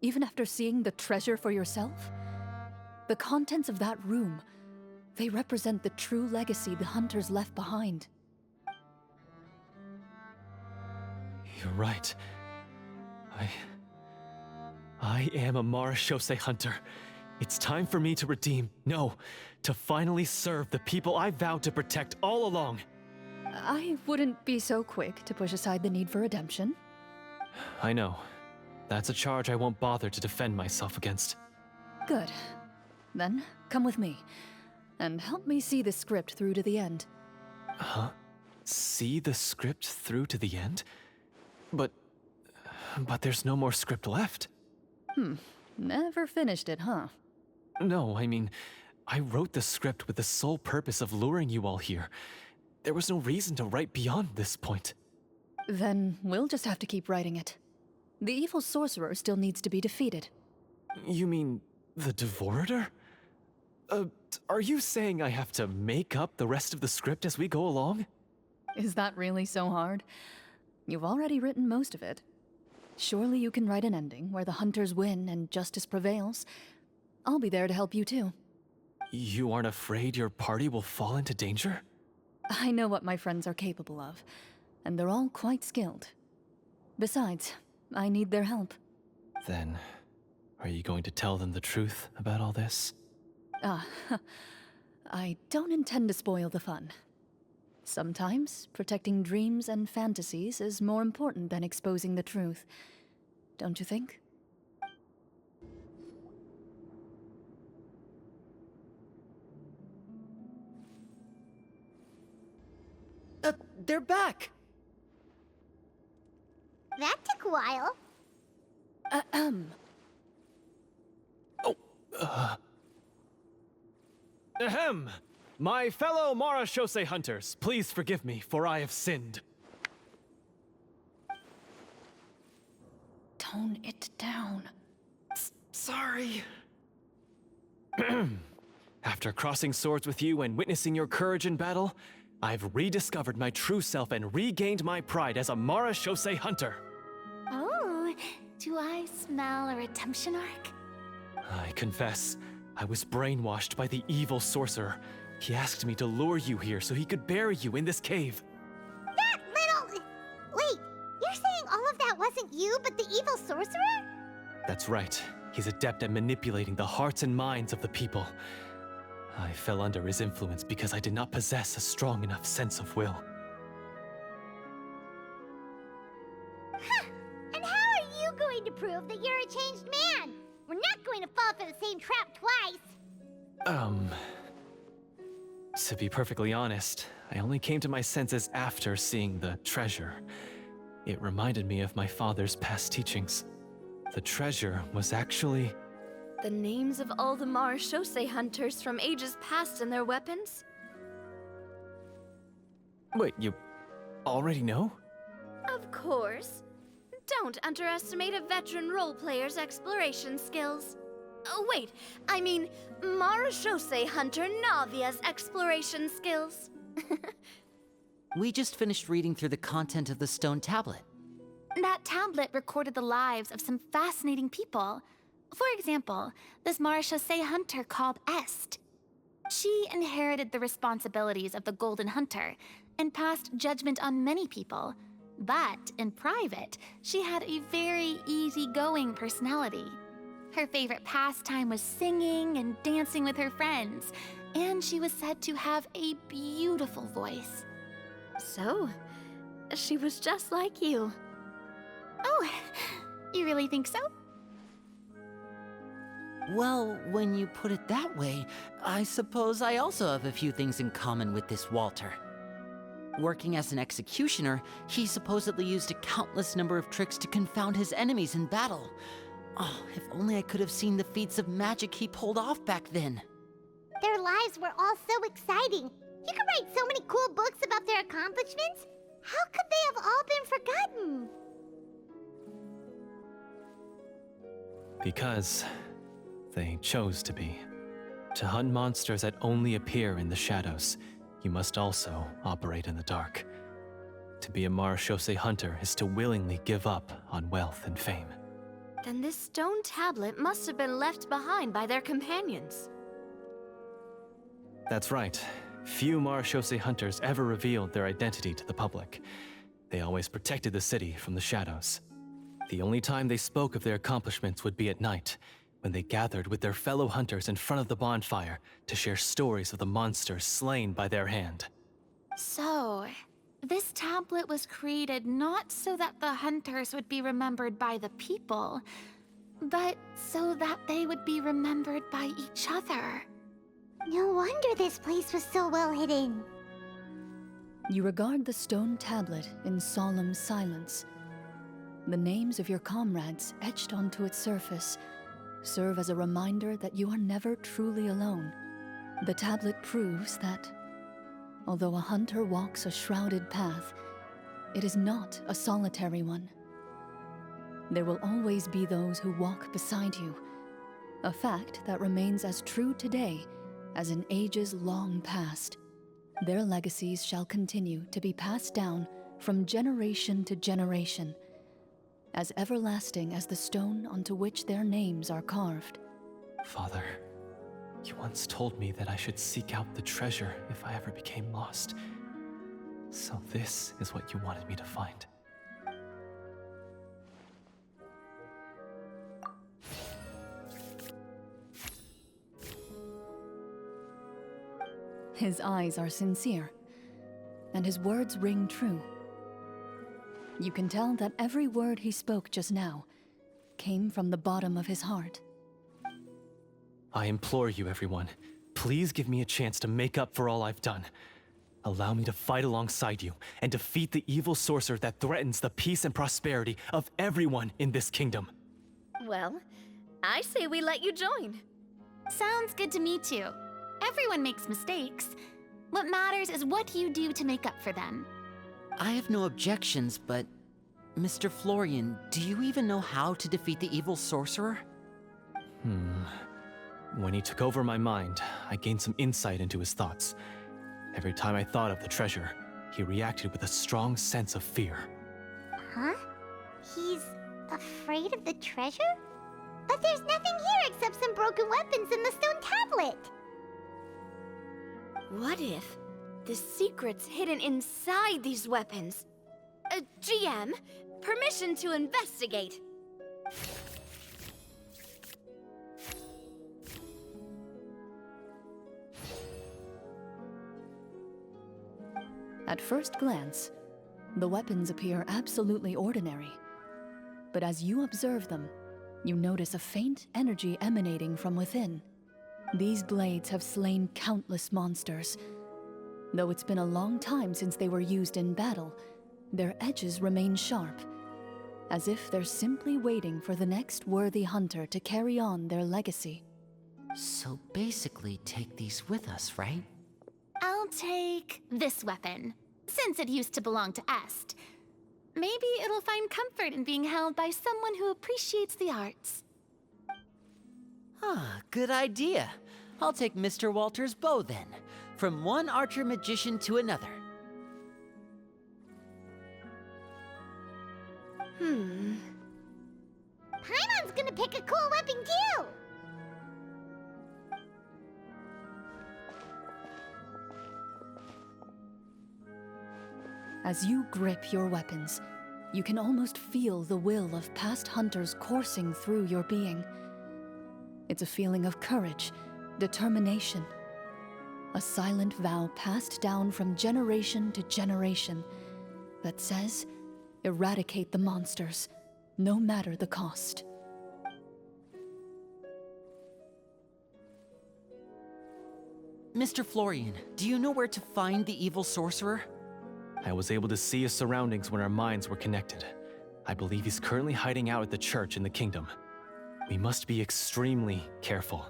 Even after seeing the treasure for yourself? The contents of that room, they represent the true legacy the hunters left behind. You're right. I am a Marashose hunter. It's time for me to redeem, no, to finally serve the people I vowed to protect all along. I wouldn't be so quick to push aside the need for redemption. I know. That's a charge I won't bother to defend myself against. Good. Then, come with me. And help me see the script through to the end. Huh? See the script through to the end? But there's no more script left. Never finished it, huh? No, I mean, I wrote the script with the sole purpose of luring you all here. There was no reason to write beyond this point. Then we'll just have to keep writing it. The evil sorcerer still needs to be defeated. You mean the Devorator? Are you saying I have to make up the rest of the script as we go along? Is that really so hard? You've already written most of it. Surely you can write an ending where the hunters win and justice prevails. I'll be there to help you too. You aren't afraid your party will fall into danger? I know what my friends are capable of, and they're all quite skilled. Besides, I need their help. Then, are you going to tell them the truth about all this? I don't intend to spoil the fun. Sometimes, protecting dreams and fantasies is more important than exposing the truth. Don't you think? They're back! That took a while. Ahem! My fellow Marashose hunters, please forgive me, for I have sinned. Tone it down. Sorry. After crossing swords with you and witnessing your courage in battle, I've rediscovered my true self and regained my pride as a Marashose hunter. Oh, do I smell a redemption arc? I confess, I was brainwashed by the evil sorcerer. He asked me to lure you here so he could bury you in this cave. That little... Wait, you're saying all of that wasn't you, but the evil sorcerer? That's right. He's adept at manipulating the hearts and minds of the people. I fell under his influence because I did not possess a strong enough sense of will. Huh. And how are you going to prove that you're a changed man? We're not going to fall for the same trap twice. To be perfectly honest, I only came to my senses after seeing the treasure. It reminded me of my father's past teachings. The treasure was actually... The names of all the Marashose hunters from ages past and their weapons? Wait, you already know? Of course. Don't underestimate a veteran role player's exploration skills. Oh, wait, I mean Marashose hunter Navia's exploration skills. We just finished reading through the content of the stone tablet. That tablet recorded the lives of some fascinating people. For example, this Marashose hunter called Est. She inherited the responsibilities of the Golden Hunter and passed judgment on many people. But in private, she had a very easygoing personality. Her favorite pastime was singing and dancing with her friends, and she was said to have a beautiful voice. So, she was just like you. Oh, you really think so? Well, when you put it that way, I suppose I also have a few things in common with this Walter. Working as an executioner, he supposedly used a countless number of tricks to confound his enemies in battle. Oh, if only I could have seen the feats of magic he pulled off back then. Their lives were all so exciting. You could write so many cool books about their accomplishments. How could they have all been forgotten? Because they chose to be. To hunt monsters that only appear in the shadows, you must also operate in the dark. To be a Marashose hunter is to willingly give up on wealth and fame. Then this stone tablet must have been left behind by their companions. That's right. Few Marashose hunters ever revealed their identity to the public. They always protected the city from the shadows. The only time they spoke of their accomplishments would be at night, when they gathered with their fellow hunters in front of the bonfire to share stories of the monsters slain by their hand. So, This tablet was created not so that the hunters would be remembered by the people, but so that they would be remembered by each other. No wonder this place was so well hidden. You regard the stone tablet in solemn silence. The names of your comrades etched onto its surface serve as a reminder that you are never truly alone. The tablet proves that, although a hunter walks a shrouded path, it is not a solitary one. There will always be those who walk beside you, a fact that remains as true today as in ages long past. Their legacies shall continue to be passed down from generation to generation, as everlasting as the stone onto which their names are carved. Father, you once told me that I should seek out the treasure if I ever became lost. So this is what you wanted me to find. His eyes are sincere, and his words ring true. You can tell that every word he spoke just now came from the bottom of his heart. I implore you, everyone, please give me a chance to make up for all I've done. Allow me to fight alongside you and defeat the evil sorcerer that threatens the peace and prosperity of everyone in this kingdom. Well, I say we let you join. Sounds good to me too. Everyone makes mistakes. What matters is what you do to make up for them. I have no objections, but Mr. Florian, do you even know how to defeat the evil sorcerer? When he took over my mind, I gained some insight into his thoughts. Every time I thought of the treasure, he reacted with a strong sense of fear. Huh? He's afraid of the treasure? But there's nothing here except some broken weapons and the stone tablet. What if the secret's hidden inside these weapons? GM, permission to investigate. At first glance, the weapons appear absolutely ordinary. But as you observe them, you notice a faint energy emanating from within. These blades have slain countless monsters. Though it's been a long time since they were used in battle, their edges remain sharp, as if they're simply waiting for the next worthy hunter to carry on their legacy. So basically take these with us, right? I'll take this weapon, since it used to belong to Est. Maybe it'll find comfort in being held by someone who appreciates the arts. Ah, good idea. I'll take Mr. Walter's bow then, from one archer magician to another. Paimon's gonna pick a cool weapon too! As you grip your weapons, you can almost feel the will of past hunters coursing through your being. It's a feeling of courage, determination. A silent vow passed down from generation to generation that says, eradicate the monsters, no matter the cost. Mr. Florian, do you know where to find the evil sorcerer? I was able to see his surroundings when our minds were connected. I believe he's currently hiding out at the church in the kingdom. We must be extremely careful.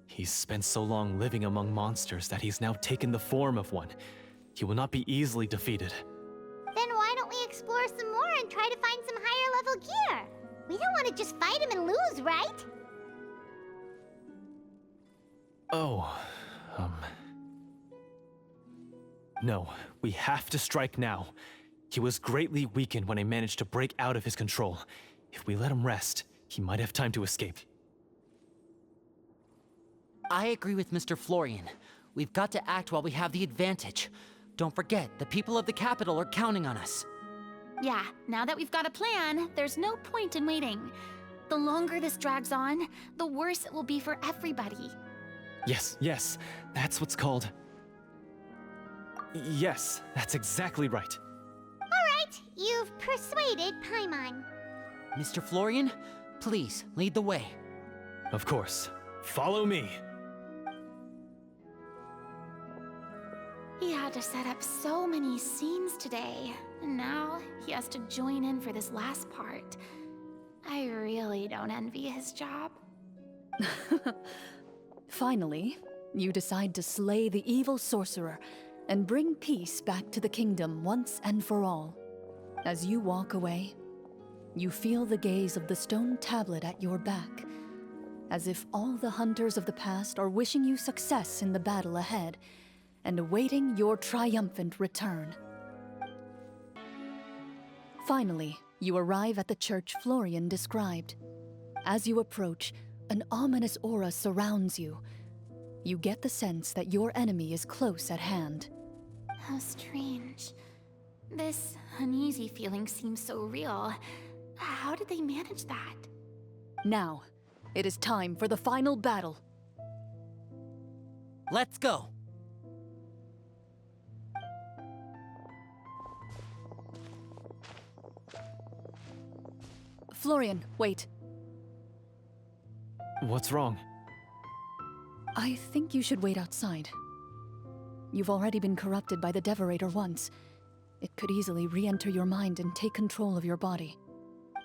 He's spent so long living among monsters that he's now taken the form of one. He will not be easily defeated. Then why don't we explore some more and try to find some higher level gear? We don't want to just fight him and lose, right? No, we have to strike now. He was greatly weakened when I managed to break out of his control. If we let him rest, he might have time to escape. I agree with Mr. Florian. We've got to act while we have the advantage. Don't forget, the people of the capital are counting on us. Yeah, now that we've got a plan, there's no point in waiting. The longer this drags on, the worse it will be for everybody. Yes, that's what's called... Yes, that's exactly right. persuaded Paimon. Mr. Florian, please lead the way. Of course. Follow me. He had to set up so many scenes today, and now he has to join in for this last part. I really don't envy his job. Finally, you decide to slay the evil sorcerer and bring peace back to the kingdom once and for all. As you walk away, you feel the gaze of the stone tablet at your back, as if all the hunters of the past are wishing you success in the battle ahead and awaiting your triumphant return. Finally, you arrive at the church Florian described. As you approach, an ominous aura surrounds you. You get the sense that your enemy is close at hand. How strange. This uneasy feeling seems so real. How did they manage that? Now, it is time for the final battle. Let's go. Florian, wait. What's wrong? I think you should wait outside. You've already been corrupted by the Devorator once. It could easily re-enter your mind and take control of your body.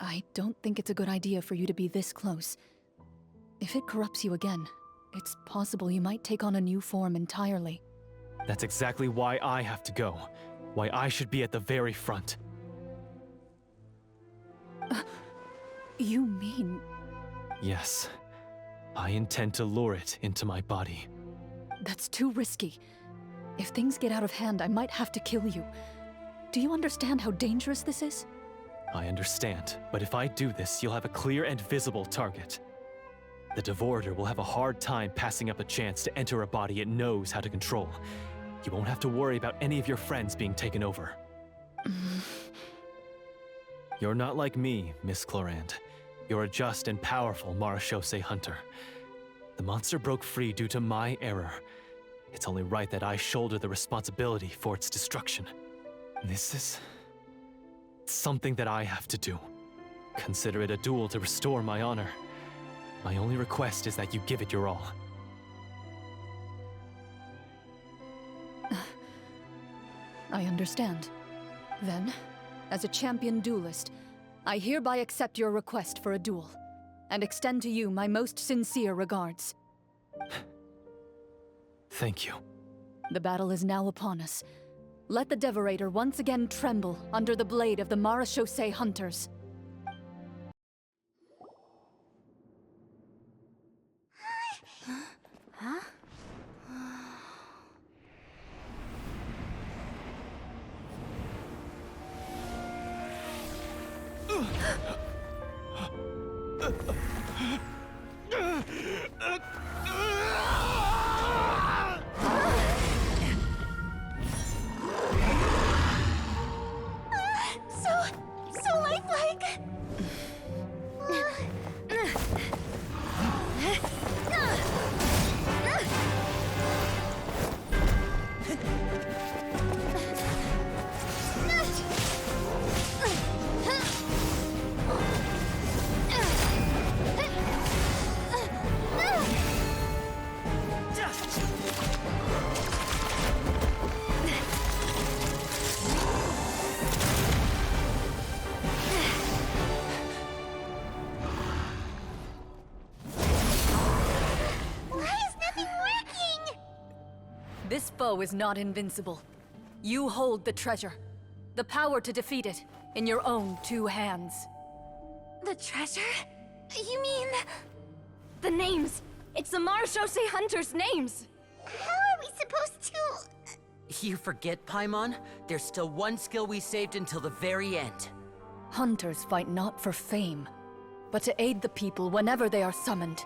I don't think it's a good idea for you to be this close. If it corrupts you again, it's possible you might take on a new form entirely. That's exactly why I have to go. Why I should be at the very front. You mean... Yes. I intend to lure it into my body. That's too risky. If things get out of hand, I might have to kill you. Do you understand how dangerous this is? I understand, but if I do this, you'll have a clear and visible target. The Devorator will have a hard time passing up a chance to enter a body it knows how to control. You won't have to worry about any of your friends being taken over. You're not like me, Miss Clorinde. You're a just and powerful Marechaussee hunter. The monster broke free due to my error. It's only right that I shoulder the responsibility for its destruction. This is... something that I have to do. Consider it a duel to restore my honor. My only request is that you give it your all. I understand. Then, as a champion duelist, I hereby accept your request for a duel, and extend to you my most sincere regards. Thank you. The battle is now upon us. Let the Devorator once again tremble under the blade of the Marechaussee hunters. Huh? So lifelike! This foe is not invincible. You hold the treasure, the power to defeat it, in your own two hands. The treasure? You mean... the names! It's the Marechaussee hunters' names! How are we supposed to... You forget, Paimon? There's still one skill we saved until the very end. Hunters fight not for fame, but to aid the people whenever they are summoned.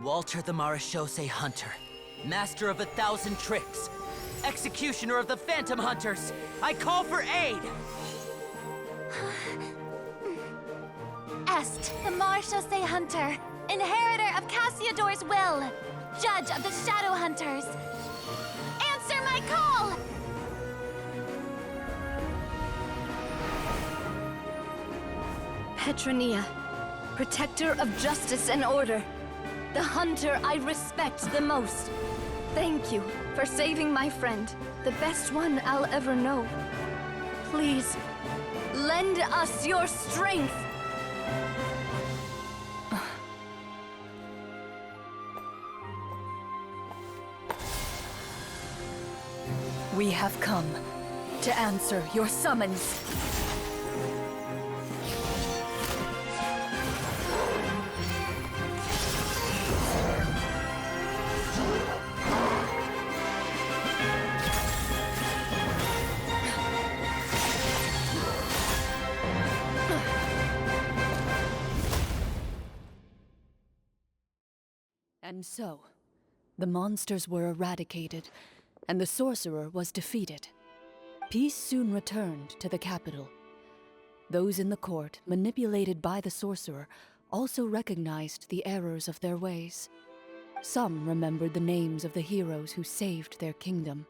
Walter the Marechaussee Hunter, master of 1,000 tricks, executioner of the Phantom Hunters, I call for aid! Est, the Marechaussee Hunter, inheritor of Cassiodor's will, judge of the Shadow Hunters. Answer my call! Petronia, protector of justice and order, the hunter I respect the most. Thank you for saving my friend, the best one I'll ever know. Please, lend us your strength. We have come to answer your summons. And so, the monsters were eradicated, and the sorcerer was defeated. Peace soon returned to the capital. Those in the court, manipulated by the sorcerer, also recognized the errors of their ways. Some remembered the names of the heroes who saved their kingdom,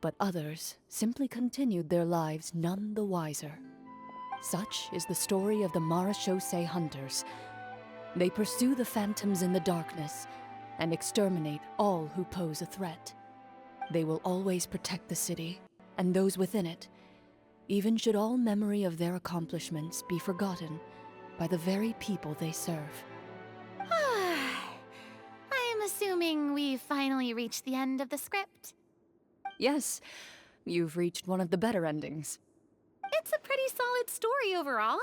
but others simply continued their lives none the wiser. Such is the story of the Marechaussee Hunters. They pursue the phantoms in the darkness and exterminate all who pose a threat. They will always protect the city and those within it, even should all memory of their accomplishments be forgotten by the very people they serve. I am assuming we've finally reached the end of the script. Yes, you've reached one of the better endings. It's a pretty solid story overall.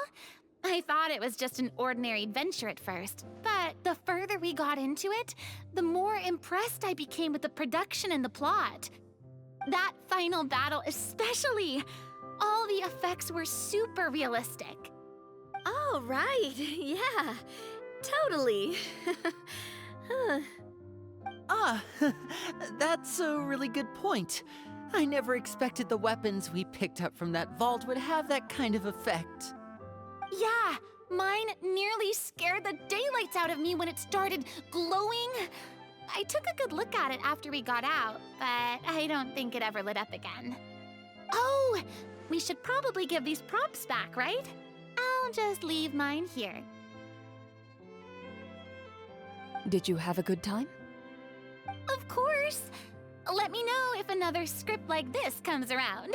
I thought it was just an ordinary adventure at first, but the further we got into it, the more impressed I became with the production and the plot. That final battle especially. All the effects were super realistic. Oh, right. Yeah, totally. That's a really good point. I never expected the weapons we picked up from that vault would have that kind of effect. Yeah, mine nearly scared the daylights out of me when it started glowing. I took a good look at it after we got out, but I don't think it ever lit up again. Oh, we should probably give these props back, right? I'll just leave mine here. Did you have a good time? Of course. Let me know if another script like this comes around.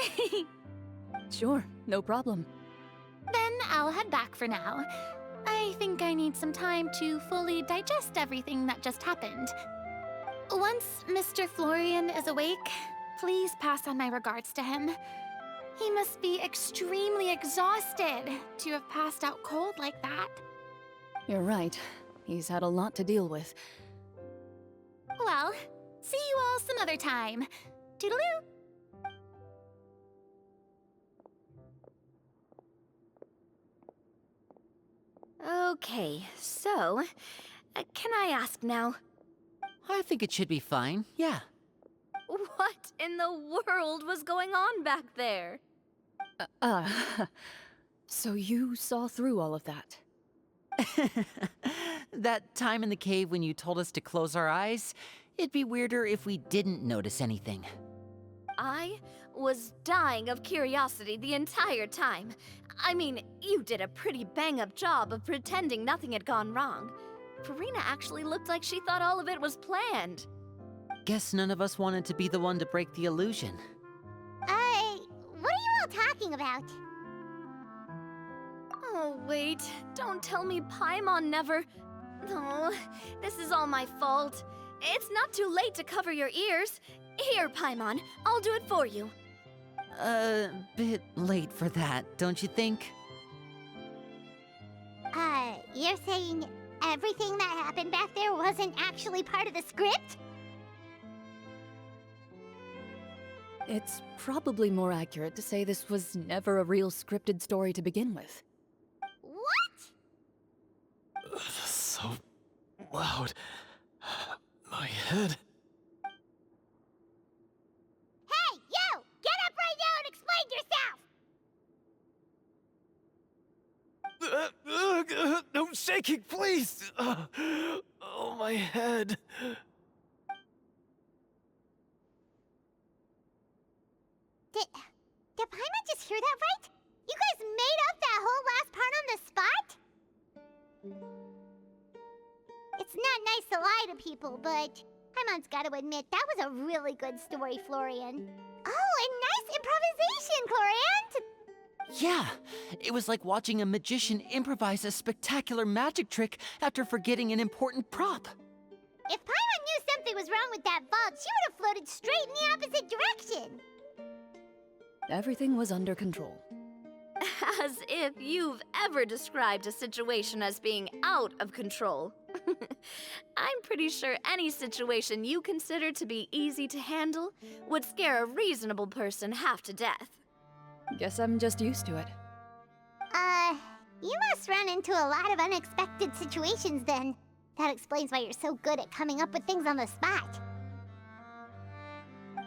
Sure, no problem. Then I'll head back for now. I think I need some time to fully digest everything that just happened. Once Mr. Florian is awake, please pass on my regards to him. He must be extremely exhausted to have passed out cold like that. You're right. He's had a lot to deal with. Well, see you all some other time. Toodaloo! Okay, so, can I ask now, I think it should be fine, yeah. what in the world was going on back there? So you saw through all of that? That time in the cave when you told us to close our eyes, it'd be weirder if we didn't notice anything. I was dying of curiosity the entire time. I mean, you did a pretty bang-up job of pretending nothing had gone wrong. Farina actually looked like she thought all of it was planned. Guess none of us wanted to be the one to break the illusion. What are you all talking about? Oh, wait. Don't tell me Paimon never... Oh, this is all my fault. It's not too late to cover your ears. Here, Paimon, I'll do it for you. Bit late for that, don't you think? You're saying everything that happened back there wasn't actually part of the script? It's probably more accurate to say this was never a real scripted story to begin with. What? So loud. My head. Hey, you! Get up right now and explain yourself! No shaking, please! Oh, my head. Did Paimon just hear that right? You guys made up that whole last part on the spot? to people, but Paimon's gotta admit, that was a really good story, Florian. Oh, and nice improvisation, Clorinde! Yeah, it was like watching a magician improvise a spectacular magic trick after forgetting an important prop. If Paimon knew something was wrong with that vault, she would have floated straight in the opposite direction. Everything was under control. As if you've ever described a situation as being out of control. I'm pretty sure any situation you consider to be easy to handle would scare a reasonable person half to death. Guess I'm just used to it. You must run into a lot of unexpected situations then. That explains why you're so good at coming up with things on the spot.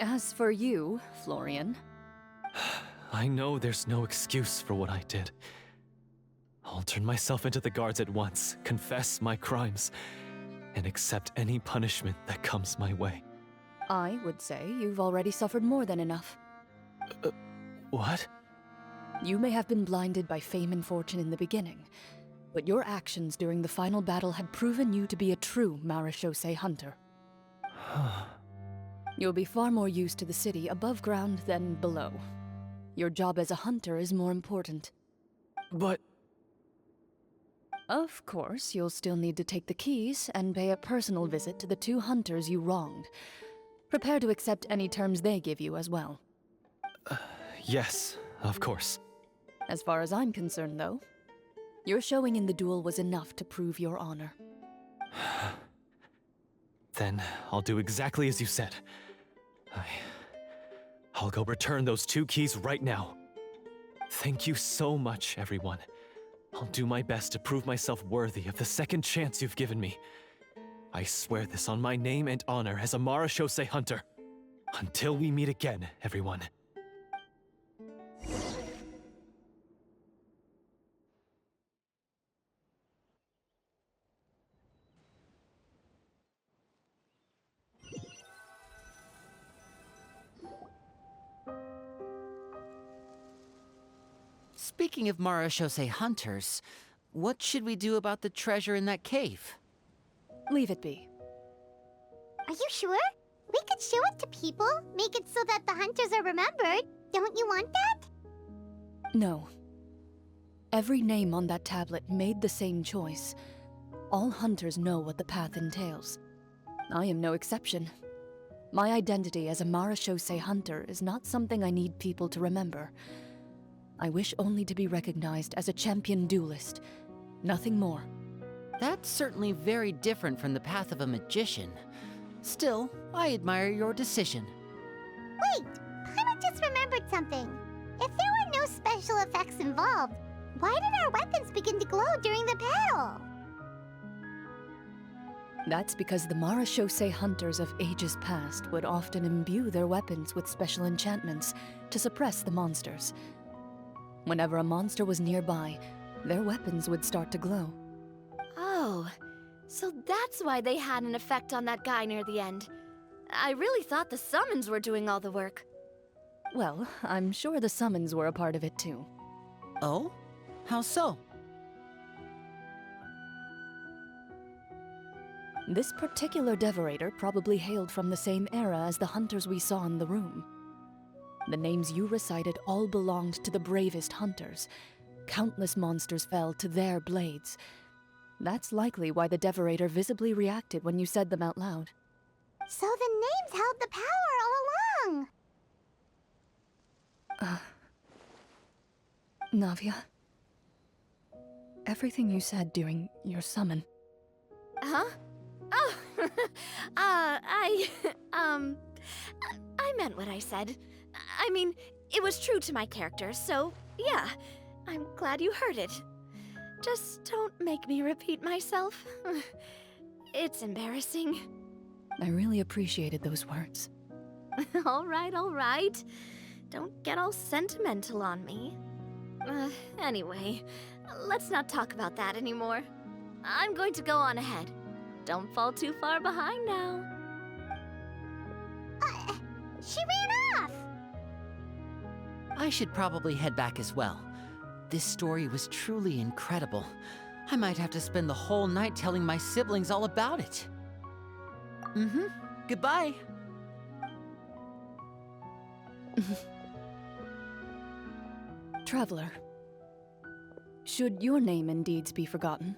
As for you, Florian, I know there's no excuse for what I did. I'll turn myself into the guards at once, confess my crimes, and accept any punishment that comes my way. I would say you've already suffered more than enough. What? You may have been blinded by fame and fortune in the beginning, but your actions during the final battle had proven you to be a true Marechaussee hunter. You'll be far more used to the city above ground than below. Your job as a hunter is more important. But... Of course, you'll still need to take the keys and pay a personal visit to the 2 hunters you wronged. Prepare to accept any terms they give you as well. Yes, of course. As far as I'm concerned, though, your showing in the duel was enough to prove your honor. Then I'll do exactly as you said. I'll go return those 2 keys right now. Thank you so much, everyone. I'll do my best to prove myself worthy of the second chance you've given me. I swear this on my name and honor as a Marechaussee hunter. Until we meet again, everyone. Speaking of Marechaussee hunters, what should we do about the treasure in that cave? Leave it be. Are you sure? We could show it to people, make it so that the hunters are remembered. Don't you want that? No. Every name on that tablet made the same choice. All hunters know what the path entails. I am no exception. My identity as a Marechaussee hunter is not something I need people to remember. I wish only to be recognized as a champion duelist. Nothing more. That's certainly very different from the path of a magician. Still, I admire your decision. Wait! Paimon just remembered something. If there were no special effects involved, why did our weapons begin to glow during the battle? That's because the Marechaussee hunters of ages past would often imbue their weapons with special enchantments to suppress the monsters. Whenever a monster was nearby, their weapons would start to glow. Oh, so that's why they had an effect on that guy near the end. I really thought the summons were doing all the work. Well, I'm sure the summons were a part of it too. Oh? How so? This particular devorator probably hailed from the same era as the hunters we saw in the room. The names you recited all belonged to the bravest hunters. Countless monsters fell to their blades. That's likely why the devorator visibly reacted when you said them out loud. So the names held the power all along! Navia, everything you said during your summon. Huh? Oh, I meant what I said. I mean, it was true to my character, so yeah, I'm glad you heard it. Just don't make me repeat myself. It's embarrassing. I really appreciated those words. All right. Don't get all sentimental on me. Anyway, let's not talk about that anymore. I'm going to go on ahead. Don't fall too far behind now. She ran off! I should probably head back as well. This story was truly incredible. I might have to spend the whole night telling my siblings all about it. Mm-hmm. Goodbye. Traveler, should your name and deeds be forgotten,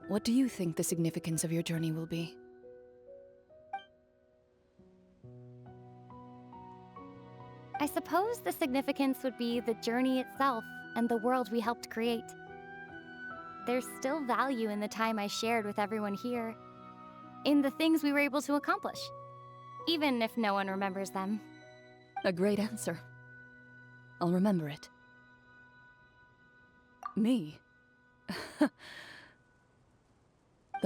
what do you think the significance of your journey will be? I suppose the significance would be the journey itself and the world we helped create. There's still value in the time I shared with everyone here, in the things we were able to accomplish, even if no one remembers them. A great answer. I'll remember it. Me? The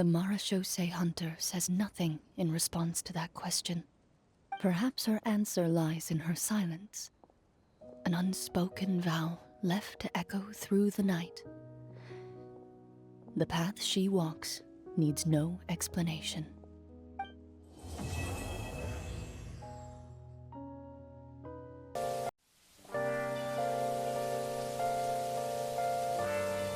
Marachose hunter says nothing in response to that question. Perhaps her answer lies in her silence. An unspoken vow left to echo through the night. The path she walks needs no explanation.